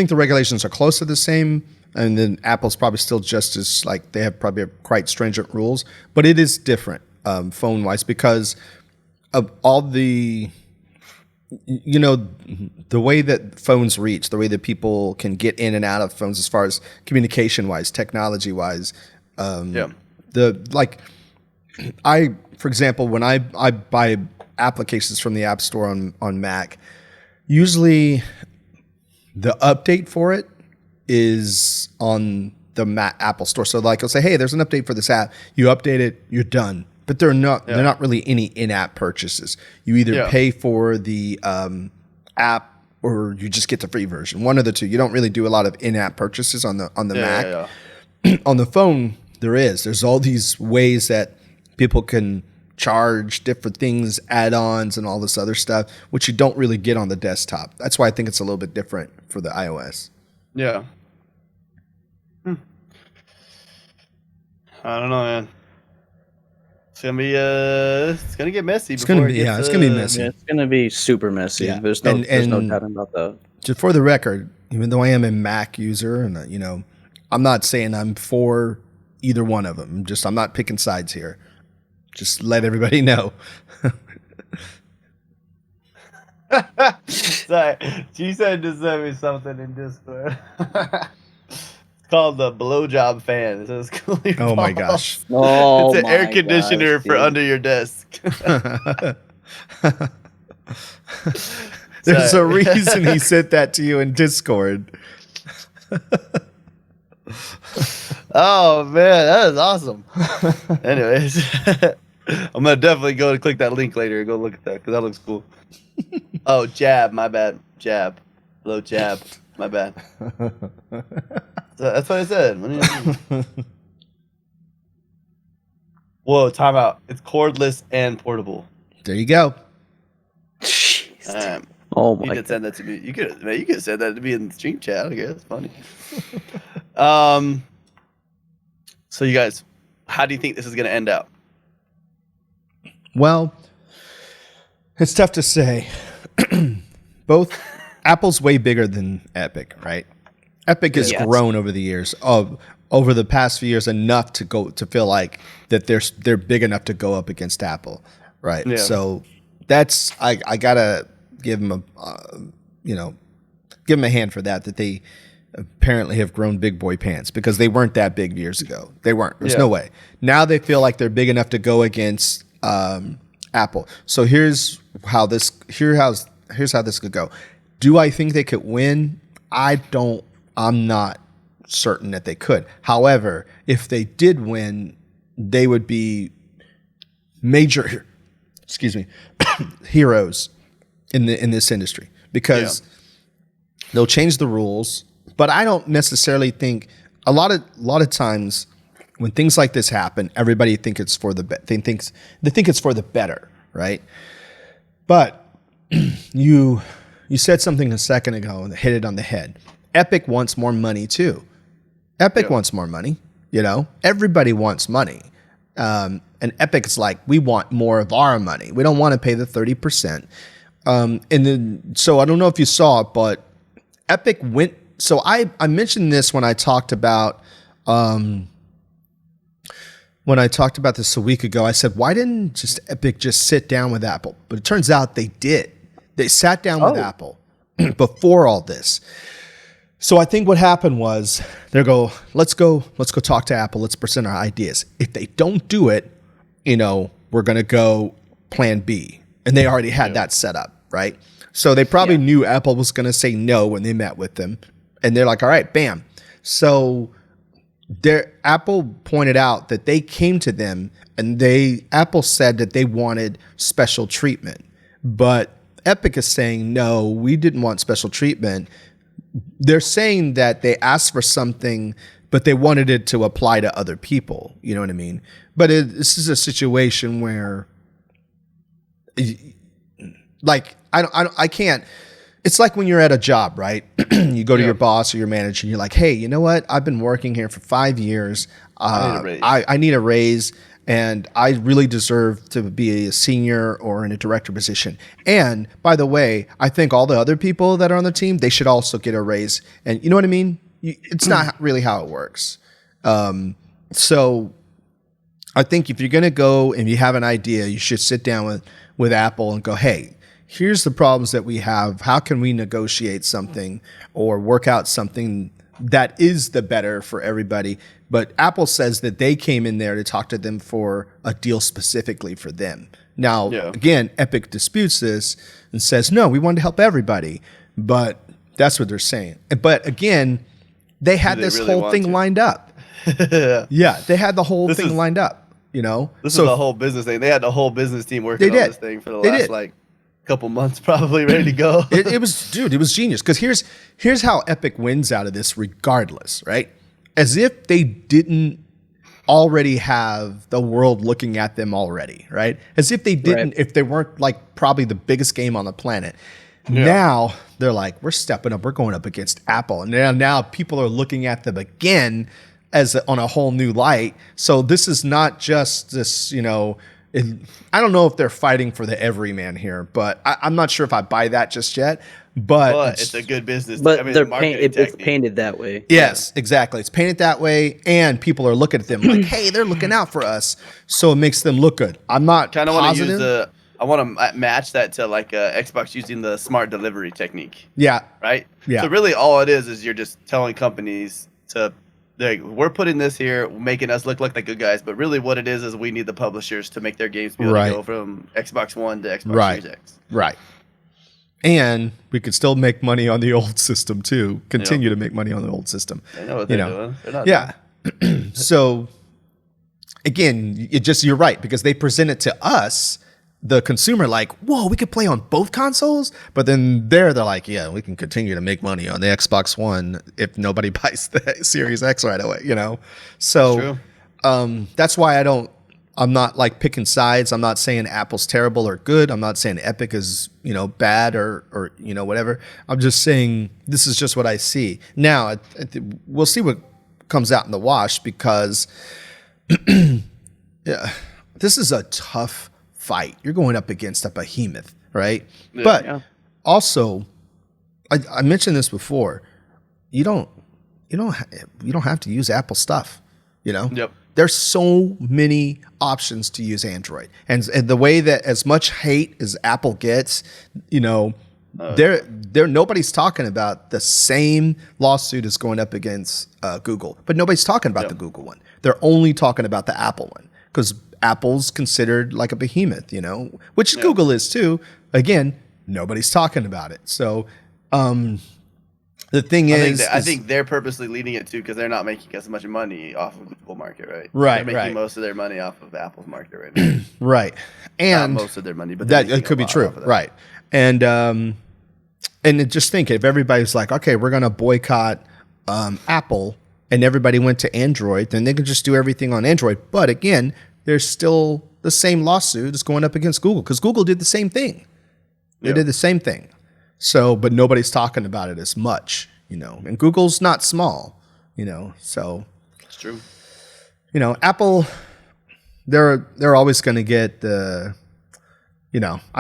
the regulations are close to the same, and then Apple's probably still just as they have probably quite stringent rules, but it is different phone wise because of all the the way that phones reach, the way that people can get in and out of phones as far as communication wise, technology wise. For example, when I buy applications from the App Store on Mac, usually the update for it is on the Mac Apple Store. So I'll say, hey, there's an update for this app. You update it, you're done. But they're not really any in-app purchases. You either pay for the app or you just get the free version. One of the two. You don't really do a lot of in-app purchases on the Mac. Yeah. On the phone, there's all these ways that people can charge different things, add-ons, and all this other stuff, which you don't really get on the desktop. That's why I think it's a little bit different for the iOS. Yeah. I don't know, man. It's gonna be it's gonna get messy. It's gonna be messy. Yeah, it's gonna be super messy. Yeah. There's no doubt about that. Just for the record, even though I am a Mac user, and I'm not saying I'm for either one of them. I'm not picking sides here. Just let everybody know. Sorry, she said to send me something in Discord. called the blowjob fan. It says cool your Oh my balls. gosh. Oh, It's an air my conditioner gosh, for dude. under your desk. There's a Sorry. reason he sent that to you in Discord. Oh man, that is awesome. Anyways, I'm gonna definitely go and click that link later and go look at that because that looks cool. Oh, jab, my bad. Jab. Hello, jab. My bad. That's what I said. What do you mean? Whoa, time out. It's cordless and portable. There you go. Jeez. Oh You my could god. send that to me. You could have said that to me in the stream chat. I guess it's funny. So you guys, how do you think this is gonna end up? Well, it's tough to say. Both Apple's way bigger than Epic, right? Epic has Yes. grown over the years, over the past few years, enough to feel like that they're big enough to go up against Apple, right? Yeah. So that's I gotta give them give them a hand for that they apparently have grown big boy pants because they weren't that big years ago. They weren't. There's no way. Now they feel like they're big enough to go against Apple. So here's how this could go. Do I think they could win? I'm not certain that they could. However, if they did win, they would be major heroes in this industry because they'll change the rules. But I don't necessarily think a lot of times when things like this happen, everybody think it's for the they think it's for the better, right? But you said something a second ago and hit it on the head. Epic wants more money too. Epic wants more money. Everybody wants money. And Epic's like, we want more of our money. We don't want to pay the 30%. And then, so I don't know if you saw it, but Epic went. So I mentioned this when I talked about this a week ago. I said, why didn't Epic just sit down with Apple? But it turns out they did. They sat down with Apple before all this. So I think what happened was let's go talk to Apple. Let's present our ideas. If they don't do it, we're going to go plan B. And they already had that set up, right? So they probably knew Apple was going to say no when they met with them. And they're like, all right, bam. So Apple pointed out that they came to them and Apple said that they wanted special treatment. But Epic is saying, no, we didn't want special treatment. They're saying that they asked for something, but they wanted it to apply to other people. You know what I mean? But this is a situation where, like, I can't. It's like when you're at a job, right? You go to your boss or your manager, and you're like, hey, you know what? I've been working here for 5 years. I need a raise, and I really deserve to be a senior or in a director position. And by the way, I think all the other people that are on the team, they should also get a raise. And you know what I mean? It's not really how it works. So I think if you're going to go and you have an idea, you should sit down with Apple and go, hey, here's the problems that we have. How can we negotiate something or work out something that is the better for everybody? But Apple says that they came in there to talk to them for a deal specifically for them. Now, again, Epic disputes this and says, no, we wanted to help everybody. But that's what they're saying. But again, they had this whole thing lined up. Yeah, they had the whole thing lined up, This is the whole business thing. They had the whole business team working on this thing for the last, couple months, probably ready to go. It was genius. Because here's how Epic wins out of this regardless, right? As if they didn't already have the world looking at them already, right? As if they didn't, if they weren't like probably the biggest game on the planet. Yeah. Now they're like, we're stepping up. We're going up against Apple. And now people are looking at them again on a whole new light. So this is not just this, I don't know if they're fighting for the everyman here, but I'm not sure if I buy that just yet. But it's a good business. But it's painted that way. Yes, exactly. It's painted that way, and people are looking at them like, hey, they're looking out for us. So it makes them look good. I'm not kind of positive. I want to match that to like Xbox using the smart delivery technique. Yeah. Right? Yeah. So really all it is you're just telling companies to we're putting this here, making us look like the good guys, but really what it is we need the publishers to make their games be able to go from Xbox One to Xbox Series X. Right. And we could still make money on the old system too. Continue to make money on the old system. They know what they're doing. They're not doing. So again, you're right, because they present it to us, the consumer, like, whoa, we could play on both consoles. But then they're like, yeah, we can continue to make money on the Xbox One if nobody buys the Series X right away, So that's why I'm not like picking sides. I'm not saying Apple's terrible or good. I'm not saying Epic is, bad or whatever. I'm just saying this is just what I see. Now, we'll see what comes out in the wash, because this is a tough fight. You're going up against a behemoth, right? Yeah, but also, I mentioned this before. You don't have to use Apple stuff. Yep. There's so many options to use Android, and the way that as much hate as Apple gets, nobody's talking about the same lawsuit as going up against Google, but nobody's talking about the Google one. They're only talking about the Apple one, because Apple's considered like a behemoth, which Google is too. Again, nobody's talking about it. So the thing I think they're purposely leading it too, because they're not making as much money off of the Google market, right? Right, they're making most of their money off of Apple's market right now. Right, and not most of their money, but that it could be true, right? And just think, if everybody's like, okay, we're going to boycott Apple, and everybody went to Android, then they can just do everything on Android. But again, there's still the same lawsuit that's going up against Google, because Google did the same thing. They did the same thing. So, but nobody's talking about it as much, and Google's not small, so. It's true. Apple, they're always going to get I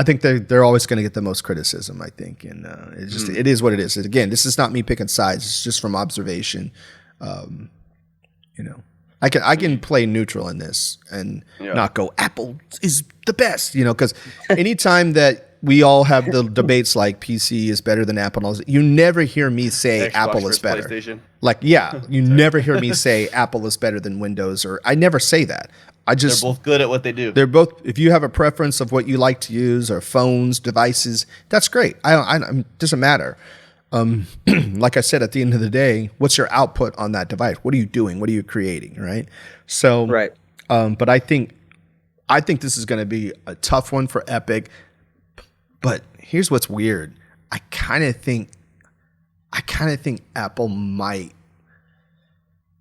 think they're always going to get the most criticism, I think. And it is what it is. Again, this is not me picking sides. It's just from observation. I can play neutral in this and not go, Apple is the best, because anytime that we all have the debates like PC is better than Apple, you never hear me say Xbox Apple is better. PlayStation. You never hear me say Apple is better than Windows, or I never say that. They're both good at what they do. They're both. If you have a preference of what you like to use, or phones, devices, that's great. It doesn't matter. Like I said, at the end of the day, what's your output on that device? What are you doing? What are you creating? Right. So, right. But I think this is going to be a tough one for Epic. But here's what's weird. I kind of think Apple might.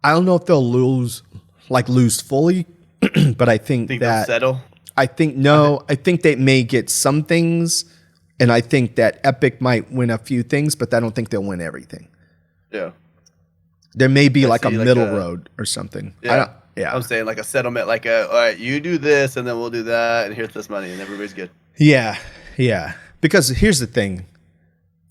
I don't know if they'll lose fully, but I think that they'll settle. I think they may get some things, and I think that Epic might win a few things, but I don't think they'll win everything. Yeah. There may be like a middle road or something. Yeah. I'm saying like a settlement, all right, you do this, and then we'll do that, and here's this money, and everybody's good. Yeah. Because here's the thing.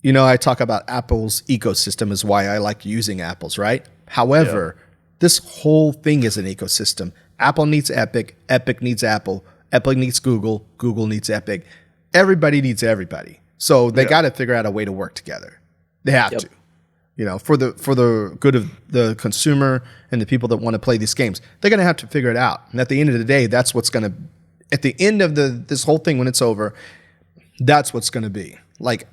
I talk about Apple's ecosystem is why I like using Apple's, right? However, this whole thing is an ecosystem. Apple needs Epic. Epic needs Apple. Epic needs Google. Google needs Epic. Everybody needs everybody. So they got to figure out a way to work together. They have to. For the good of the consumer and the people that want to play these games. They're going to have to figure it out. And at the end of the day, that's what's going to, at the end of this whole thing when it's over, that's what's going to be. Like,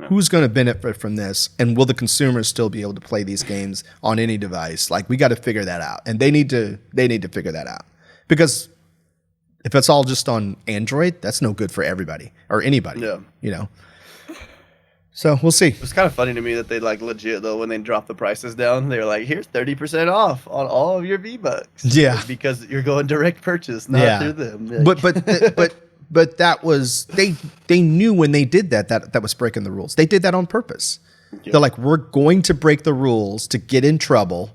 who's going to benefit from this? And will the consumers still be able to play these games on any device? Like, we got to figure that out. And they need to figure that out. Because if it's all just on Android, that's no good for everybody or anybody. Yeah. So we'll see. It's kind of funny to me that they legit though, when they drop the prices down, they're like, here's 30% off on all of your V-Bucks. Yeah. Because you're going direct purchase, not through them. But that was they knew when they did that was breaking the rules. They did that on purpose. Yeah. They're like, we're going to break the rules to get in trouble,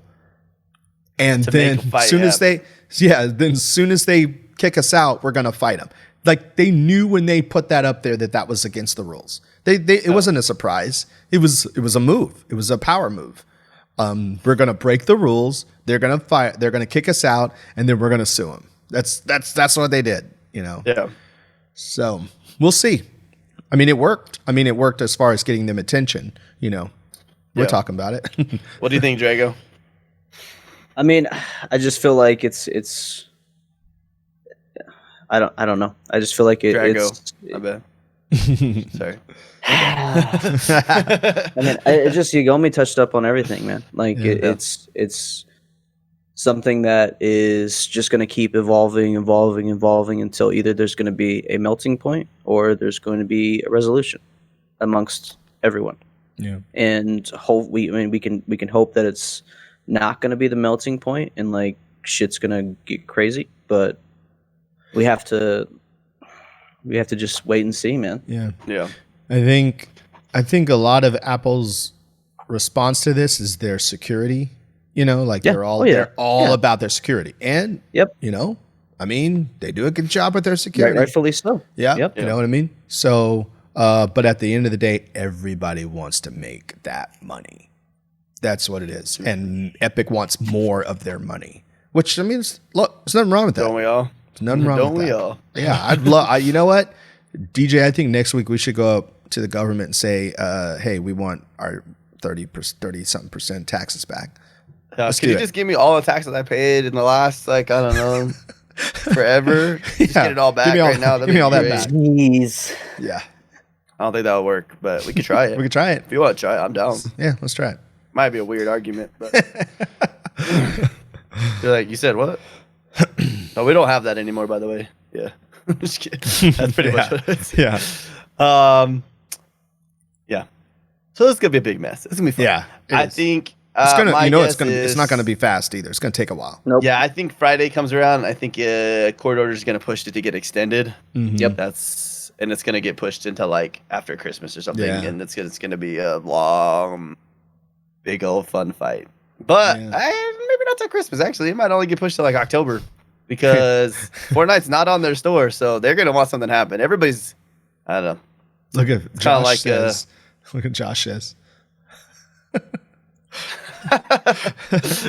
and then as soon as they kick us out, we're gonna fight them. Like, they knew when they put that up there that was against the rules. It wasn't a surprise. It was a move. It was a power move. We're gonna break the rules. They're gonna fight. They're gonna kick us out, and then we're gonna sue them. That's what they did. Yeah. So we'll see. I mean, it worked. It worked as far as getting them attention. We're talking about it. What do you think, Drago? I mean, I just feel like it's. I don't know. I just feel like Drago. it's. I bet. Sorry. I mean, it just Yogomi touched up on everything, man. Like it's something that is just going to keep evolving until either there's going to be a melting point or there's going to be a resolution amongst everyone. Yeah, and we can hope that it's not going to be the melting point and like shit's going to get crazy, but we have to just wait and see, man. Yeah. I think a lot of Apple's response to this is their security. Like they're all about their security, and I mean, they do a good job with their security, rightfully so. Yeah, you know what I mean. So, but at the end of the day, everybody wants to make that money. That's what it is, and Epic wants more of their money. Which I mean, look, there's nothing wrong with that. Don't we all? There's nothing wrong with that. Don't we all? Yeah, I'd love. You know what, DJ? I think next week we should go up to the government and say, "Hey, we want our 30-something% taxes back." Can you just give me all the taxes I paid in the last, like, I don't know, forever? Just get it all back right now. Give me all that back. Jeez. Yeah. I don't think that'll work, but we could try it. We could try it. If you want to try it, I'm down. Yeah, let's try it. Might be a weird argument, but you're like, you said what? No, we don't have that anymore, by the way. Yeah. Just kidding. That's pretty much what it is. Yeah. Yeah. So this is gonna be a big mess. It's gonna be fun. Yeah. I think it's gonna it's not gonna be fast either. It's gonna take a while. Nope. Yeah, I think Friday comes around. I think court order is gonna push it to get extended. Mm-hmm. Yep. And it's gonna get pushed into like after Christmas or something, Yeah. and it's gonna be a long, big old fun fight. But maybe not till Christmas. Actually, it might only get pushed to like October because Fortnite's not on their store, so they're gonna want something to happen. Everybody's, I don't know. Look at Josh says. Look at Josh says.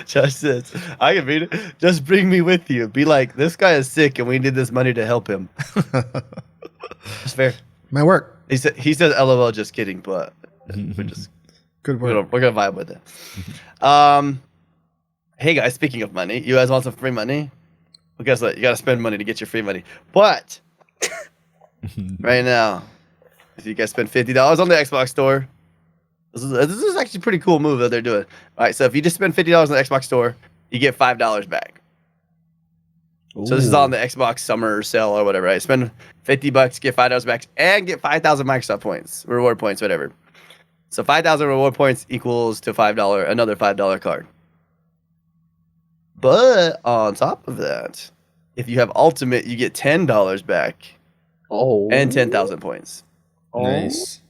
Josh says, I can read it. Just bring me with you. Be like, this guy is sick and we need this money to help him. It's fair. Might work. He said LOL, just kidding, but we're just good work. We're gonna vibe with it. Hey guys, speaking of money, you guys want some free money? Well, guess what? You gotta spend money to get your free money. But right now, if you guys spend $50 on the Xbox store, this is actually a pretty cool move that they're doing. All right, so if you just spend $50 on the Xbox store, you get $5 back. Ooh. So this is on the Xbox summer sale or whatever, right? Spend $50, get $5 back, and get 5,000 Microsoft points, reward points, whatever. So 5,000 reward points equals to another $5 card. But on top of that, if you have Ultimate, you get $10 back. Oh. And 10,000 points. Nice.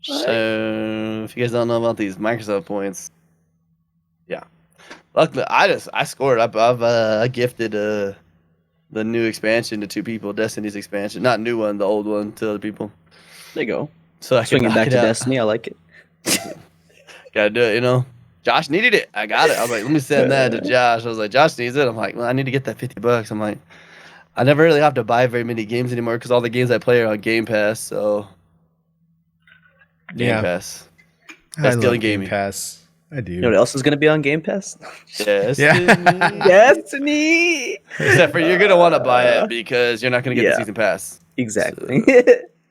So if you guys don't know about these Microsoft points, yeah. Luckily, I scored. I've gifted the new expansion to 2 people. Destiny's expansion, not new one, the old one to other people. There you go. So I swinging back to Destiny. I like it. Gotta do it, you know. Josh needed it. I got it. I was like, let me send that to Josh. I was like, Josh needs it. I'm like, well, I need to get that $50. I'm like, I never really have to buy very many games anymore because all the games I play are on Game Pass. So Game Pass. That's still Game Pass. I do. You know what else is going to be on Game Pass? Destiny. Destiny. Except for you're gonna want to buy it because you're not gonna get the season pass. Exactly. So,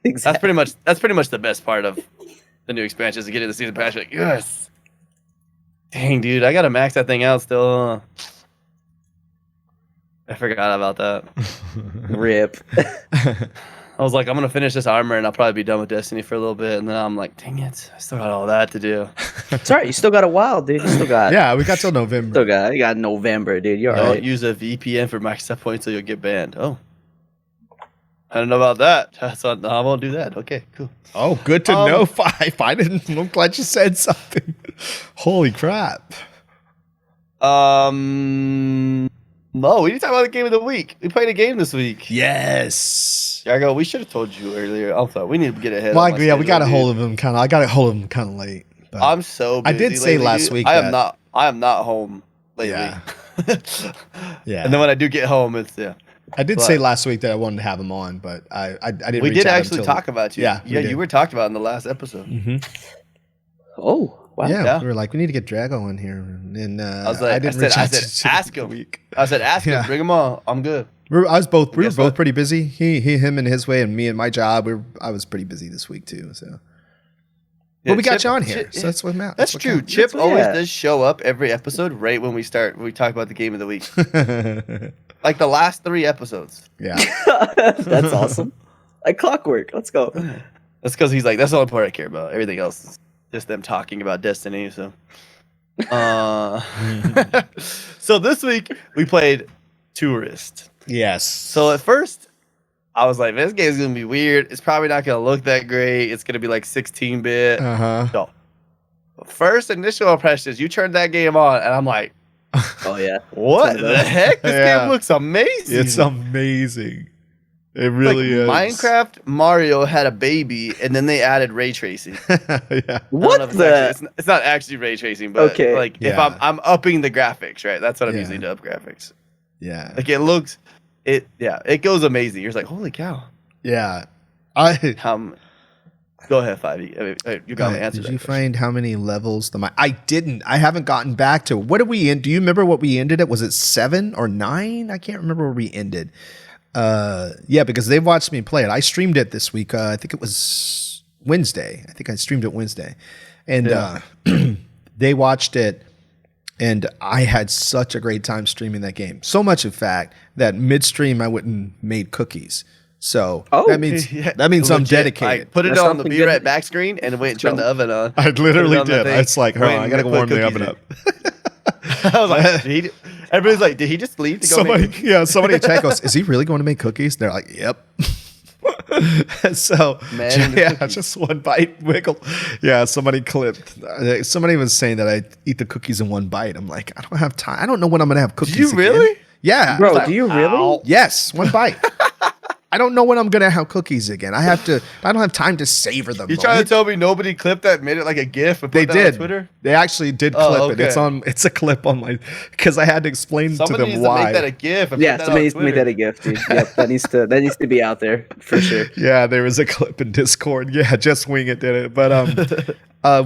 exactly. That's pretty much the best part of the new expansions, to get in the season pass. You're like, yes. Dang, dude, I gotta max that thing out still. I forgot about that. Rip. I was like, I'm gonna finish this armor and I'll probably be done with Destiny for a little bit, and then I'm like, dang it, I still got all that to do. It's alright, you still got a while, dude. You still got we got till November. You got November, dude. You're alright. Don't use a VPN for Microsoft points, so you'll get banned. Oh. I don't know about that. So I won't do that. Okay, cool. Oh, good to know. I didn't. I'm glad you said something. Holy crap. No, we need to talk about the game of the week. We played a game this week. Yes. Yargo, we should have told you earlier. I'm sorry. We need to get ahead. Well, we got a hold of him kind of. I got a hold of him kind of late. But I'm so busy. I did say last week. I am not home lately. Yeah. Yeah. And then when I do get home, it's I did say last week that I wanted to have him on, but I didn't. We did actually talk about you. Yeah. Yeah, you were talked about in the last episode. Mm-hmm. Oh. Wow. Yeah, we were like, we need to get Drago in here, and I said, ask him. I said, ask him, bring him on. I'm good. We were both pretty busy. Him in his way, and me and my job. I was pretty busy this week too. So, but we got you on here, so that's what matters. That's true. Chip always does show up every episode right when we talk about the game of the week. Like the last 3 episodes. Yeah, that's awesome. Like clockwork. Let's go. That's because he's like, that's the only part I care about. Everything else is just them talking about Destiny. So, so this week we played Tourist. Yes. So at first, I was like, this game's gonna be weird. It's probably not gonna look that great. It's gonna be like 16-bit. No. First initial impressions, you turned that game on, and I'm like, oh yeah, what the heck? This game looks amazing. It's amazing. It really is. Minecraft Mario had a baby, and then they added ray tracing. Yeah. What the? It's not actually ray tracing, but if I'm upping the graphics, right? That's what I'm using to up graphics. Yeah. Like it goes amazing. You're just like, holy cow. Yeah. Go ahead, 5e. You got to answer. Did you find how many levels I didn't. I haven't gotten back to what did we end? Do you remember what we ended at? Was it 7 or 9? I can't remember where we ended. Yeah, because they've watched me play it. I streamed it this week. I think it was Wednesday. I think I streamed it Wednesday. And they watched it. And I had such a great time streaming that game. So much, in fact, that midstream I went and made cookies. So that means I'm dedicated. I put it on the Be Right Back screen and went and turned the oven on. I literally did. It's like, hold on, I gotta warm the oven up. I was like, everybody's like, did he just leave to go make cookies? Yeah, somebody in chat goes, is he really going to make cookies? They're like, yep. So just one bite wiggle. Yeah, somebody clipped. Somebody was saying that I eat the cookies in one bite. I'm like, I don't have time. I don't know when I'm gonna have cookies. Do you really? Yeah, bro. Do you really? Yes, one bite. I don't know when I'm gonna have cookies again. I don't have time to savor them. You trying to tell me nobody clipped that, made it like a GIF, and put that on Twitter? They actually did clip it. It's a clip on my because I had to explain to them why. Somebody needs to make that a GIF. Somebody needs to make that a GIF, dude. Yep, that needs to be out there for sure. Yeah, there was a clip in Discord. Yeah, Just Wing It did it. But I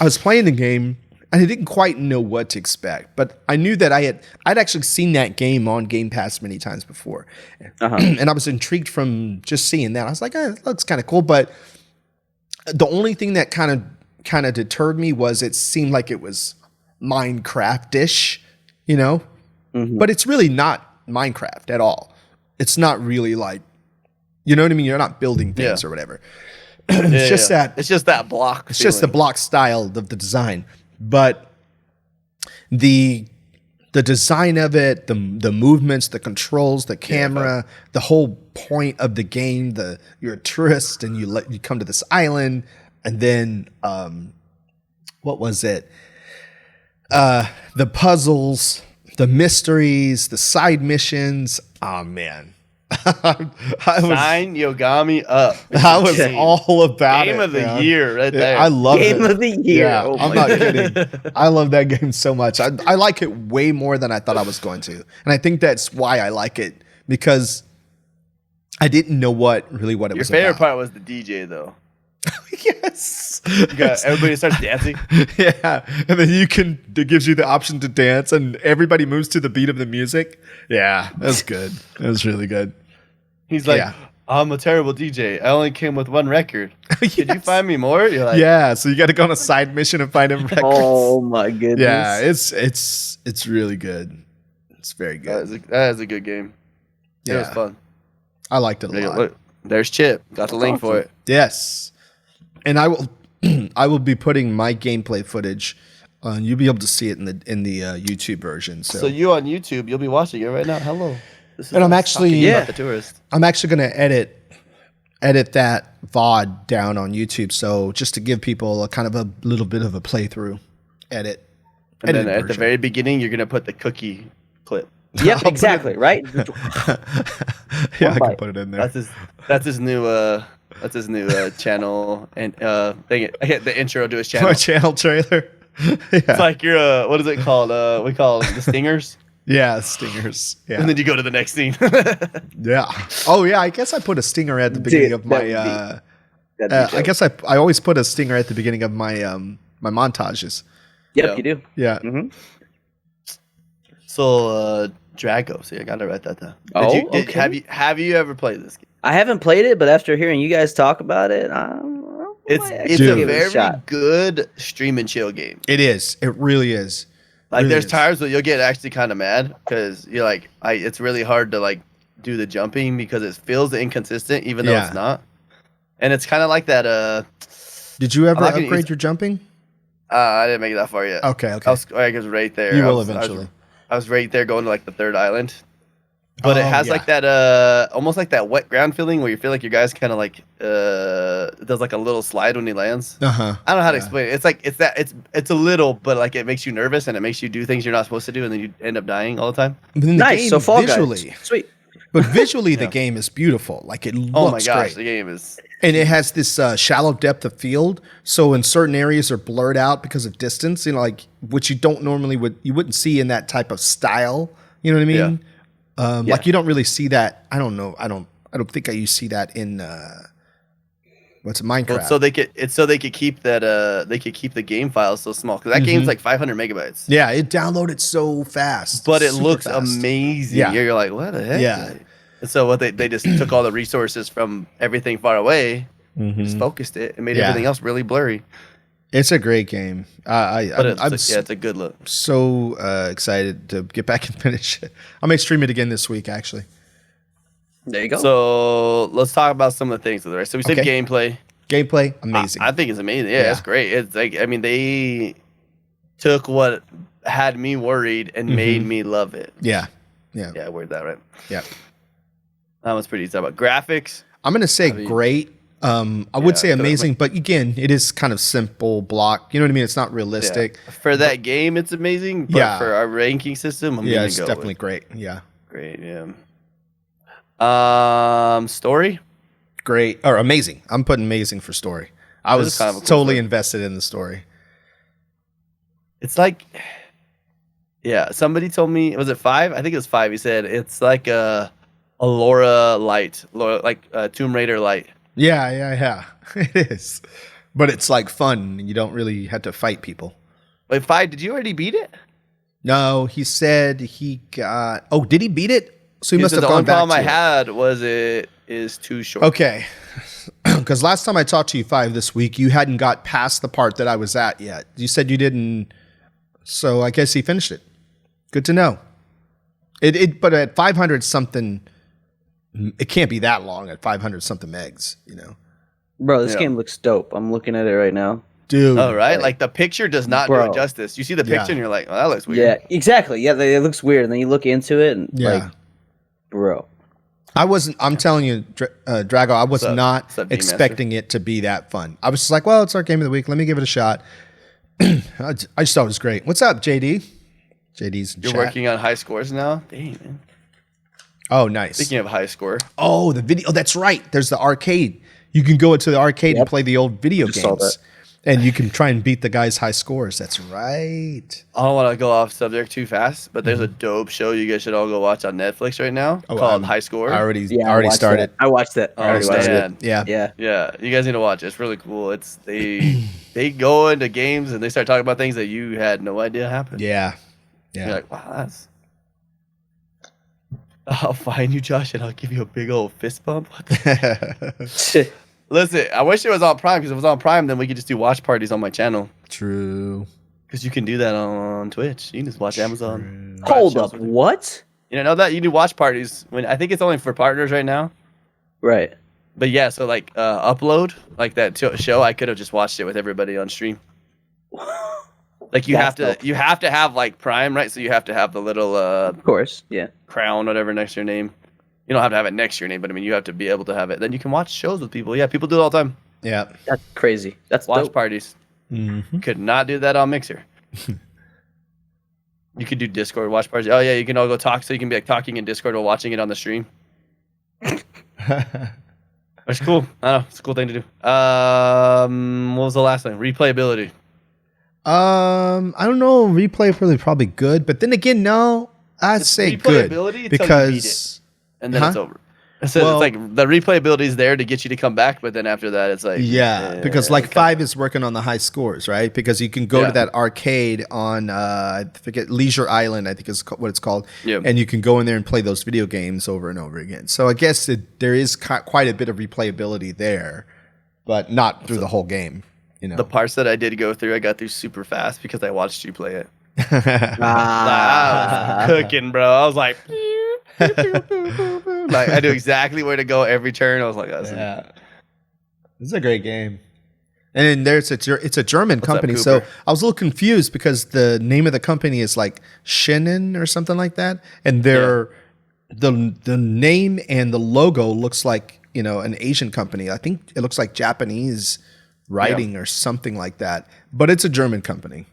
was playing the game. And I didn't quite know what to expect, but I knew that I'd actually seen that game on Game Pass many times before, and I was intrigued from just seeing that. I was like, it looks kind of cool, but the only thing that kind of deterred me was it seemed like it was Minecraft-ish, but it's really not Minecraft at all. It's not really like, you know what I mean? You're not building things or whatever. It's just that block. It's just the block style of the design. But the design of it, the movements, the controls, the camera, the whole point of the game, you're a tourist and you come to this island, and then what was it? The puzzles, the mysteries, the side missions. Oh man. Sign Yogomi up. I was all about Game it. of the year right there. I love it. Game of the year. Yeah, I'm not kidding. I love that game so much. I like it way more than I thought I was going to. And I think that's why I like it, because I didn't know what it was about. Your favorite part was the DJ, though. Yes. Everybody starts dancing. Yeah. And then it gives you the option to dance, and everybody moves to the beat of the music. Yeah, that's good. That was really good. He's like, I'm a terrible DJ. I only came with one record. Yes. Did you find me more? You're like, yeah, so you got to go on a side mission and find him records. Oh my goodness. Yeah, it's really good. It's very good. That is a good game. Yeah. It was fun. I liked it a lot. Look, there's Chip. Got the link for it. Yes. And I will be putting my gameplay footage on. You'll be able to see it in the YouTube version. So you on YouTube, you'll be watching it right now. Hello. And I'm actually about the tourist. I'm actually going to edit that VOD down on YouTube. So just to give people a kind of a little bit of a playthrough edit. And then at the very beginning, you're going to put the cookie clip. Yep, exactly. Right. Yeah, I can put it in there. That's his new channel, and dang it, I hit the intro to his channel. My channel trailer. It's like your what is it called? We call it the stingers. Yeah, stingers. Yeah. And then you go to the next scene. Yeah. Oh yeah, I guess I put a stinger at the beginning of my. I guess I always put a stinger at the beginning of my my montages. Yep, you do. Yeah. Mm-hmm. So Drago. See, I gotta write that down. Okay. Have you ever played this game? I haven't played it, but after hearing you guys talk about it, It's Dude. a very good stream and chill game. It is. It really is. Like Really there's is. times where you'll get actually kind of mad because you're like, it's really hard to like do the jumping because it feels inconsistent even though it's not. And it's kind of like that. Did you ever upgrade your jumping? I didn't make it that far yet. Okay. I was right there. You will eventually. I was right there going to like the third island. But it has yeah. like that almost like that wet ground feeling where you feel like your guy's kind of like does like a little slide when he lands. Uh-huh. I don't know how to explain it. It's like it's a little, but like it makes you nervous and it makes you do things you're not supposed to do and then you end up dying all the time. But then the Nice. game So Fall visually, Guys. Sweet. but visually the game is beautiful. Like it looks Oh my gosh, great. the game is And it has this shallow depth of field, so in certain areas are blurred out because of distance. You know, like which you don't normally wouldn't see in that type of style. You know what I mean? Like you don't really see that. I don't know. I don't think you see that in what's it, Minecraft. well, so they could keep that they could keep the game files so small because that game's like 500 megabytes. Yeah, it downloaded so fast, But it super looks fast. amazing. Yeah. You're like, what the heck? Yeah. And so what they just took all the resources from everything far away, just focused it, and made everything else really blurry. It's a great game. It's a good look. So excited to get back and finish it. I may stream it again this week, actually. There you go. So let's talk about some of the things with the rest. So we said gameplay. Gameplay, amazing. I think it's amazing. Yeah, it's great. It's like they took what had me worried and made me love it. Yeah. Yeah, I worded that right. Yeah. That was pretty easy. About graphics. I'm gonna say great. I would say amazing, but again, it is kind of simple block. You know what I mean? It's not realistic. Yeah. For that game, it's amazing. But for our ranking system, it's definitely great. Yeah. Great, yeah. Story? Great. Or amazing. I'm putting amazing for story. I was kind of a cool totally story. invested in the story. It's like, somebody told me, was it 5? I think it was 5. He said it's like a Laura light, like a Tomb Raider light. Yeah. It is. But it's like fun. You don't really have to fight people. Wait, 5, did you already beat it? No, he said he got... Oh, did he beat it? So he must have the gone only back problem I to it. had was it is too short. Okay. Because last time I talked to you 5 this week, you hadn't got past the part that I was at yet. You said you didn't... So I guess he finished it. Good to know. But at 500 something... It can't be that long at 500 something megs, you know. Bro, this game looks dope. I'm looking at it right now. Dude. Oh, right? Like the picture does not do it justice. You see the picture and you're like, oh, that looks weird. Yeah, exactly. Yeah, it looks weird. And then you look into it and like, bro. I'm telling you, Drago, I was not expecting it to be that fun. I was just like, well, it's our game of the week. Let me give it a shot. I just thought it was great. What's up, JD? JD's in You're chat. working on high scores now? Dang, man. Oh, nice. Speaking of high score. Oh, the video. Oh, that's right. There's the arcade. You can go into the arcade and play the old video games. And you can try and beat the guy's high scores. That's right. I don't want to go off subject too fast, but there's a dope show you guys should all go watch on Netflix right now called High Score. I already started. I watched it. Oh, man. Yeah. Yeah, you guys need to watch it. It's really cool. It's they go into games and they start talking about things that you had no idea happened. Yeah. You're like, wow, that's... I'll find you, Josh, and I'll give you a big old fist bump. Listen, I wish it was on Prime, because if it was on Prime, then we could just do watch parties on my channel. True. Because you can do that on Twitch. You can just watch Amazon. Hold up, what? You didn't know that? You do watch parties. I think it's only for partners right now. Right. But yeah, so like Upload, like that show, I could have just watched it with everybody on stream. Like you have to have like Prime, right? So you have to have the little of course, yeah, crown, whatever, next to your name. You don't have to have it next to your name, but I mean you have to be able to have it. Then you can watch shows with people. Yeah, people do it all the time. Yeah. That's crazy. That's watch dope. parties. Mm-hmm. Could not do that on Mixer. You could do Discord watch parties. Oh yeah, you can all go talk, so you can be like talking in Discord while watching it on the stream. It's cool. I don't know. It's a cool thing to do. What was the last thing? Replayability. I don't know. Replay probably good, but then again, no. I'd say good replayability because and then it's over. So it's like the replayability is there to get you to come back, but then after that, it's like because like 5 is working on the high scores, right? Because you can go to that arcade on I forget, Leisure Island, I think is what it's called, and you can go in there and play those video games over and over again. So I guess there is quite a bit of replayability there, but not through the whole game. The parts that I did go through, I got through super fast because I watched you play it. I was cooking, bro. I was like, like I knew exactly where to go every turn. I was like, this is a great game. And it's a German company, so I was a little confused because the name of the company is like Shinen or something like that, and the name and the logo looks like an Asian company. I think it looks like Japanese writing or something like that, but it's a German company.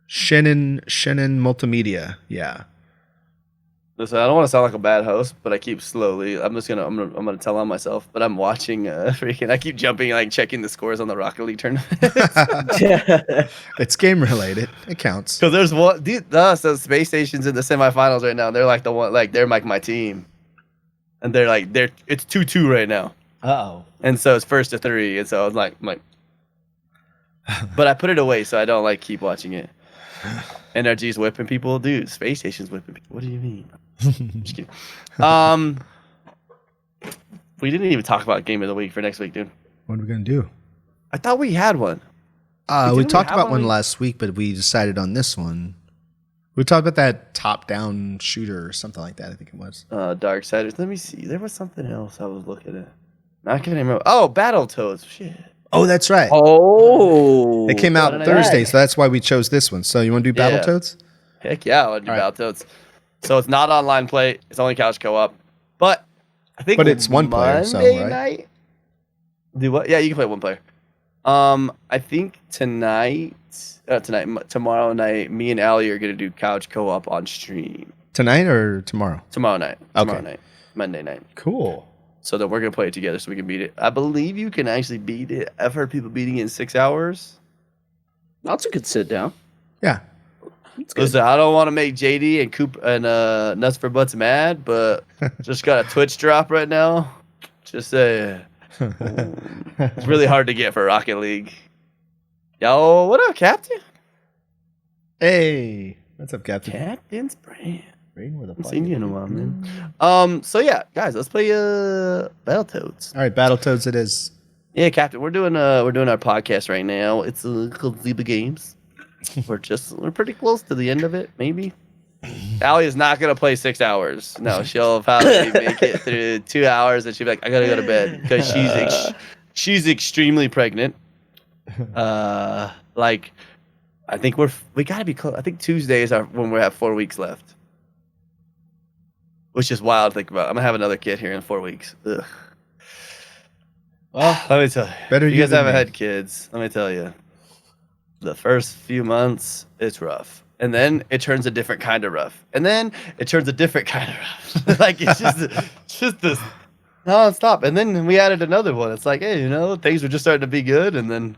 Shinen Multimedia, yeah. Listen, I don't want to sound like a bad host, but I keep I'm gonna tell on myself. But I'm watching I keep jumping, like checking the scores on the Rocket League tournament. It's game related. It counts. Because there's one, so Space Station's in the semifinals right now. They're like the one, like they're like my team, and it's 2-2 right now. Uh-oh. And so it's 1-3, and so I was like, but I put it away so I don't like keep watching it. NRG's whipping people, dude. Space Station's whipping people. What do you mean? Just kidding. We didn't even talk about game of the week for next week, dude. What are we gonna do? I thought we had one. We talked about one last week, but we decided on this one. We talked about that top-down shooter or something like that. I think it was. Darksiders. Let me see. There was something else I was looking at. I can't remember. Oh, Battletoads. Shit. Oh, that's right. Oh, it came out Thursday, so that's why we chose this one. So you want to do Battletoads? Heck yeah, I want to do Battletoads. So it's not online play; it's only couch co-op. But I think, it's one player. So right? Night. Do what? Yeah, you can play one player. I think tomorrow night, me and Allie are gonna do couch co-op on stream. Tonight or tomorrow? Tomorrow night. Okay. Tomorrow night. Monday night. Cool. So then we're going to play it together so we can beat it. I believe you can actually beat it. I've heard people beating it in 6 hours. That's a good sit down. Yeah. Listen, I don't want to make JD and Coop and Nuts for Butts mad, but just got a Twitch drop right now. Just say it's really hard to get for Rocket League. Yo, what up, Captain? Hey. What's up, Captain? Captain's brand. Haven't seen you in a while, man. So yeah, guys, let's play Battletoads. All right, Battletoads it is. Yeah, Captain, we're doing our podcast right now. It's called Zyba Games. We're pretty close to the end of it, maybe. Allie is not gonna play 6 hours. No, she'll probably make it through 2 hours, and she'll be like, "I gotta go to bed," because she's extremely pregnant. Like, I think we gotta be close. I think Tuesdays are when we have 4 weeks left. Which is wild to think about. I'm gonna have another kid here in 4 weeks. Ugh. Well, let me tell you. Better if you guys haven't had kids, let me tell you. The first few months, it's rough. And then it turns a different kind of rough. And then it turns a different kind of rough. Like, it's just this non-stop. And then we added another one. It's like, hey, things were just starting to be good. And then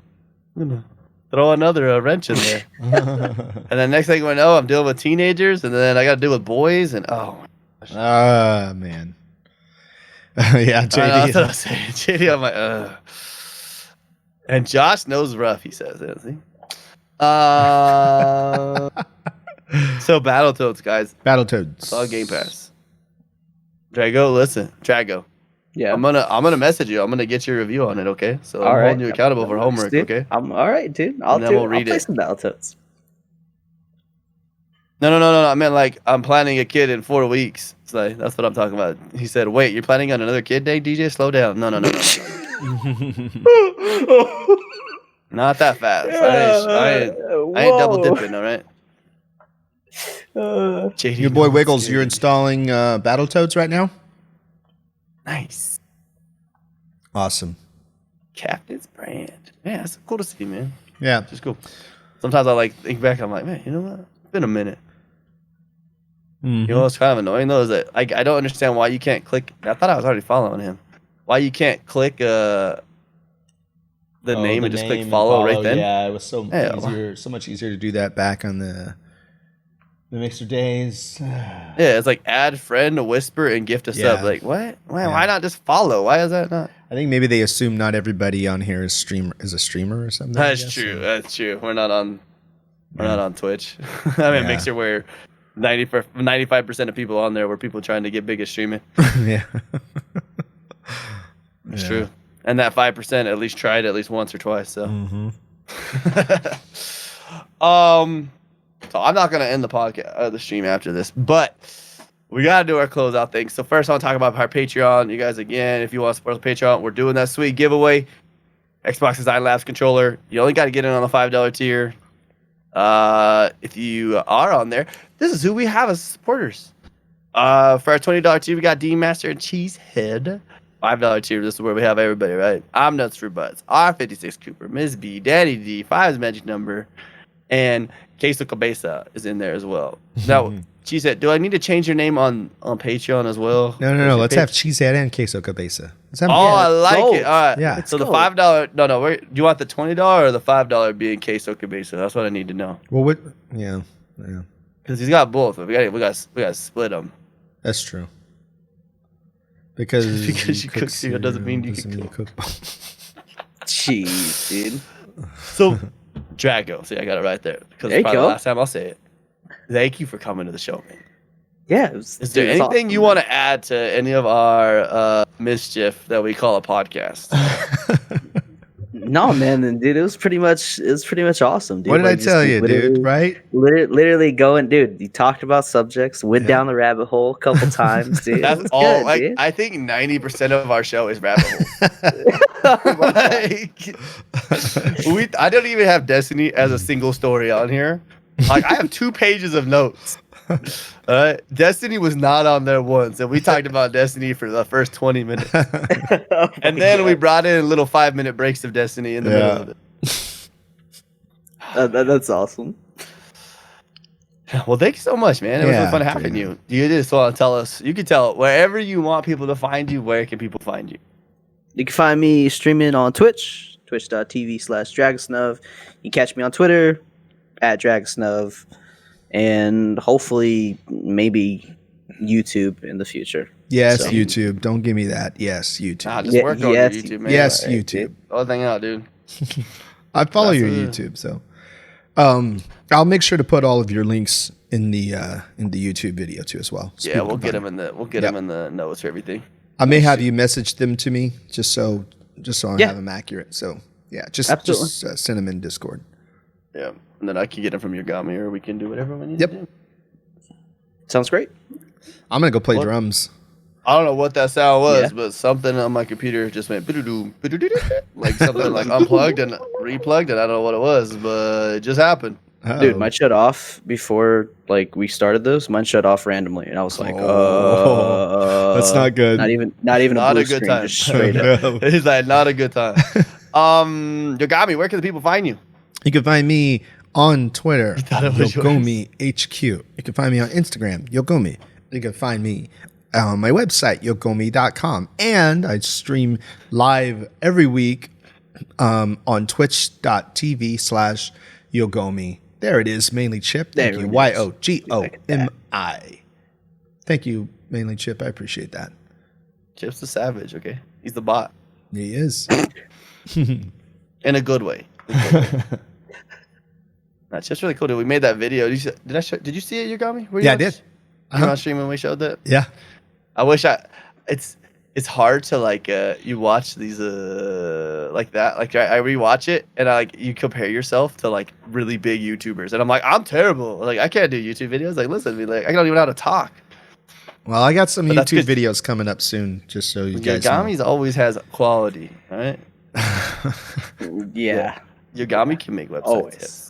I'm gonna throw another wrench in there. And then next thing I know, I'm dealing with teenagers. And then I got to deal with boys. And man. Yeah, JD. That's what I'm saying. JD, I'm like, And Josh knows rough, he says, doesn't he? So Battletoads, guys. Battletoads. It's on Game Pass. Drago. Yeah. I'm gonna message you. I'm gonna get your review on it, okay? So I'm holding you accountable for homework, dude. okay? I'm all right, dude. I'll play some Battletoads. No. I meant like I'm planning a kid in 4 weeks. It's like, that's what I'm talking about. He said, "Wait, you're planning on another kid day, DJ? Slow down." No. Not that fast. I ain't double dipping, all right? JD, your boy Wiggles, you're installing Battletoads right now? Nice. Awesome. Captain's brand. Man, that's cool to see, man. Yeah. Just cool. Sometimes I think back, I'm like, man, you know what? It's been a minute. Mm-hmm. You know what's kind of annoying though is that I don't understand why you can't click. I thought I was already following him. Why you can't click the name and just click follow right then? Yeah, it was so much easier to do that back on the It makes their days. Yeah, it's like add friend, whisper, and gift a sub. Like what? Why not just follow? Why is that not? I think maybe they assume not everybody on here is a streamer or something. That's true. That's true. We're not on Twitch. I mean, make sure we're 95% of people on there were people trying to get big at streaming. Yeah. It's true. And that 5% at least tried at least once or twice. So, so I'm not gonna end the podcast, the stream after this, but we gotta do our closeout thing. So first, I want to talk about our Patreon. You guys, again, if you want to support the Patreon, we're doing that sweet giveaway. Xbox Design Labs controller. You only got to get in on the $5 tier. If you are on there, this is who we have as supporters. For our $20 tier, we got D Master and Cheesehead. $5 tier, this is where we have everybody, right? I'm Nuts for Butts, R56 Cooper, Ms. B, Danny D, 5's magic number, and Queso Cabeza is in there as well. Now, Cheesehead, do I need to change your name on Patreon as well? No. Let's have Cheesehead and Queso Cabeza. I like it. All right. Yeah. So the $5, no. Do you want the $20 or the $5 being Queso Cabeza? That's what I need to know. Well, yeah. Because he's got both. We got to split them. That's true. Because you cook cereal doesn't mean you can cook. Jeez, dude. So, Drago. See, I got it right there. Because it's probably the last time I'll say it. Thank you for coming to the show, man. Yeah. Is there anything you want to add to any of our mischief that we call a podcast? No, man, and dude, it was pretty much awesome, dude. What did I tell you, dude? Right? Literally going, dude. You talked about subjects, went down the rabbit hole a couple times, dude. That's all. Good, I think 90% of our show is rabbit holes. I don't even have Destiny as a single story on here. Like I have 2 pages of notes. Destiny was not on there once, and we talked about Destiny for the first 20 minutes. And then we brought in little 5-minute breaks of Destiny in the middle of it. That's awesome. Well, thank you so much, man. It was really fun having you. You just want to tell us, you can tell wherever you want people to find you, where can people find you? You can find me streaming on Twitch, twitch.tv/Dragosnuv. You can catch me on Twitter, @Dragosnuv. And hopefully, maybe YouTube in the future. Yes, YouTube. Don't give me that. Yes, YouTube. Nah, just work on your YouTube, man. Yes, YouTube. All thing out, dude. I follow your YouTube, so I'll make sure to put all of your links in the YouTube video too as well. Yeah, we'll get them in the notes for everything. I may have you message them to me just so I have them accurate. So yeah, just send them in Discord. Yeah. And then I can get them from Yogomi, or we can do whatever we need to do. Sounds great. I'm going to go play drums. I don't know what that sound was, but something on my computer just went like something like unplugged and replugged, and I don't know what it was, but it just happened. Uh-oh. Dude, mine shut off before we started this. Mine shut off randomly, and I was like, that's not good. Not even a good screen, time. Just straight up. He's like, not a good time. Yogomi, where can the people find you? You can find me on Twitter, Yogomi HQ. You can find me on Instagram, Yogomi. You can find me on my website, yogomi.com. And I stream live every week on twitch.tv/Yogomi. There it is, Mainly Chip. Thank you, YOGOMI. Thank you, Mainly Chip. I appreciate that. Chip's the savage, okay? He's the bot. He is. In a good way. That's just really cool. Dude. We made that video. Did you see it, Yogomi? Yeah, I did. You were on stream when we showed that? Yeah. I wish it's hard to you watch these like that. Like I rewatch it and you compare yourself to really big YouTubers and I'm like, I'm terrible. Like I can't do YouTube videos. Like listen to me, I don't even know how to talk. Well, I got some YouTube videos coming up soon, just so you guys know. Yogomi's always has quality, right? Yeah. Yogomi can make websites. Always.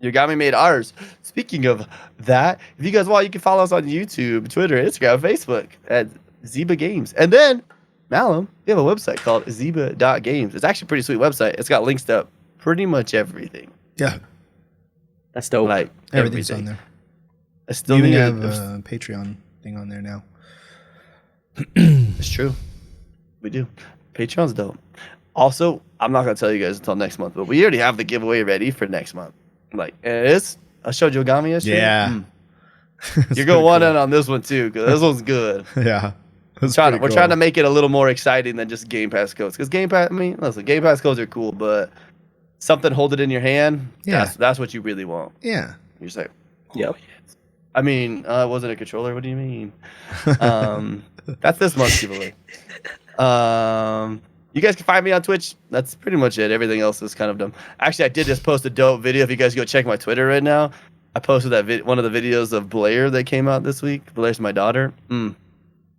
Yogomi made ours. Speaking of that, if you guys want, you can follow us on YouTube, Twitter, Instagram, Facebook at Zyba Games. And then, Malum, we have a website called Zyba.games. It's actually a pretty sweet website. It's got links to pretty much everything. Yeah. That's dope. Like everything's on there. I still need have a Patreon thing on there now. It's true. We do. Patreon's dope. Also, I'm not going to tell you guys until next month, but we already have the giveaway ready for next month. I showed Yogomi yesterday. Yeah. You're going one in on this one too, because this one's good. Yeah. We're trying to make it a little more exciting than just Game Pass codes. Because Game Pass codes are cool, but something hold it in your hand. Yeah, that's what you really want. Yeah. You're just like, yep. I mean, wasn't a controller. What do you mean? That's this month's giveaway. You guys can find me on Twitch. That's pretty much it. Everything else is kind of dumb. Actually, I did just post a dope video. If you guys go check my Twitter right now, I posted that one of the videos of Blair that came out this week. Blair's my daughter. I'm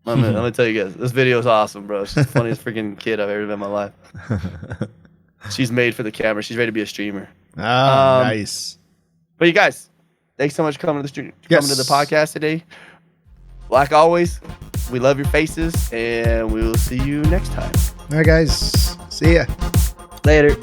gonna tell you guys, this video is awesome, bro. She's the funniest freaking kid I've ever met in my life. She's made for the camera. She's ready to be a streamer. Oh, nice. But you guys, thanks so much for coming to the stream, coming to the podcast today. Like always, we love your faces, and we will see you next time. All right, guys. See ya. Later.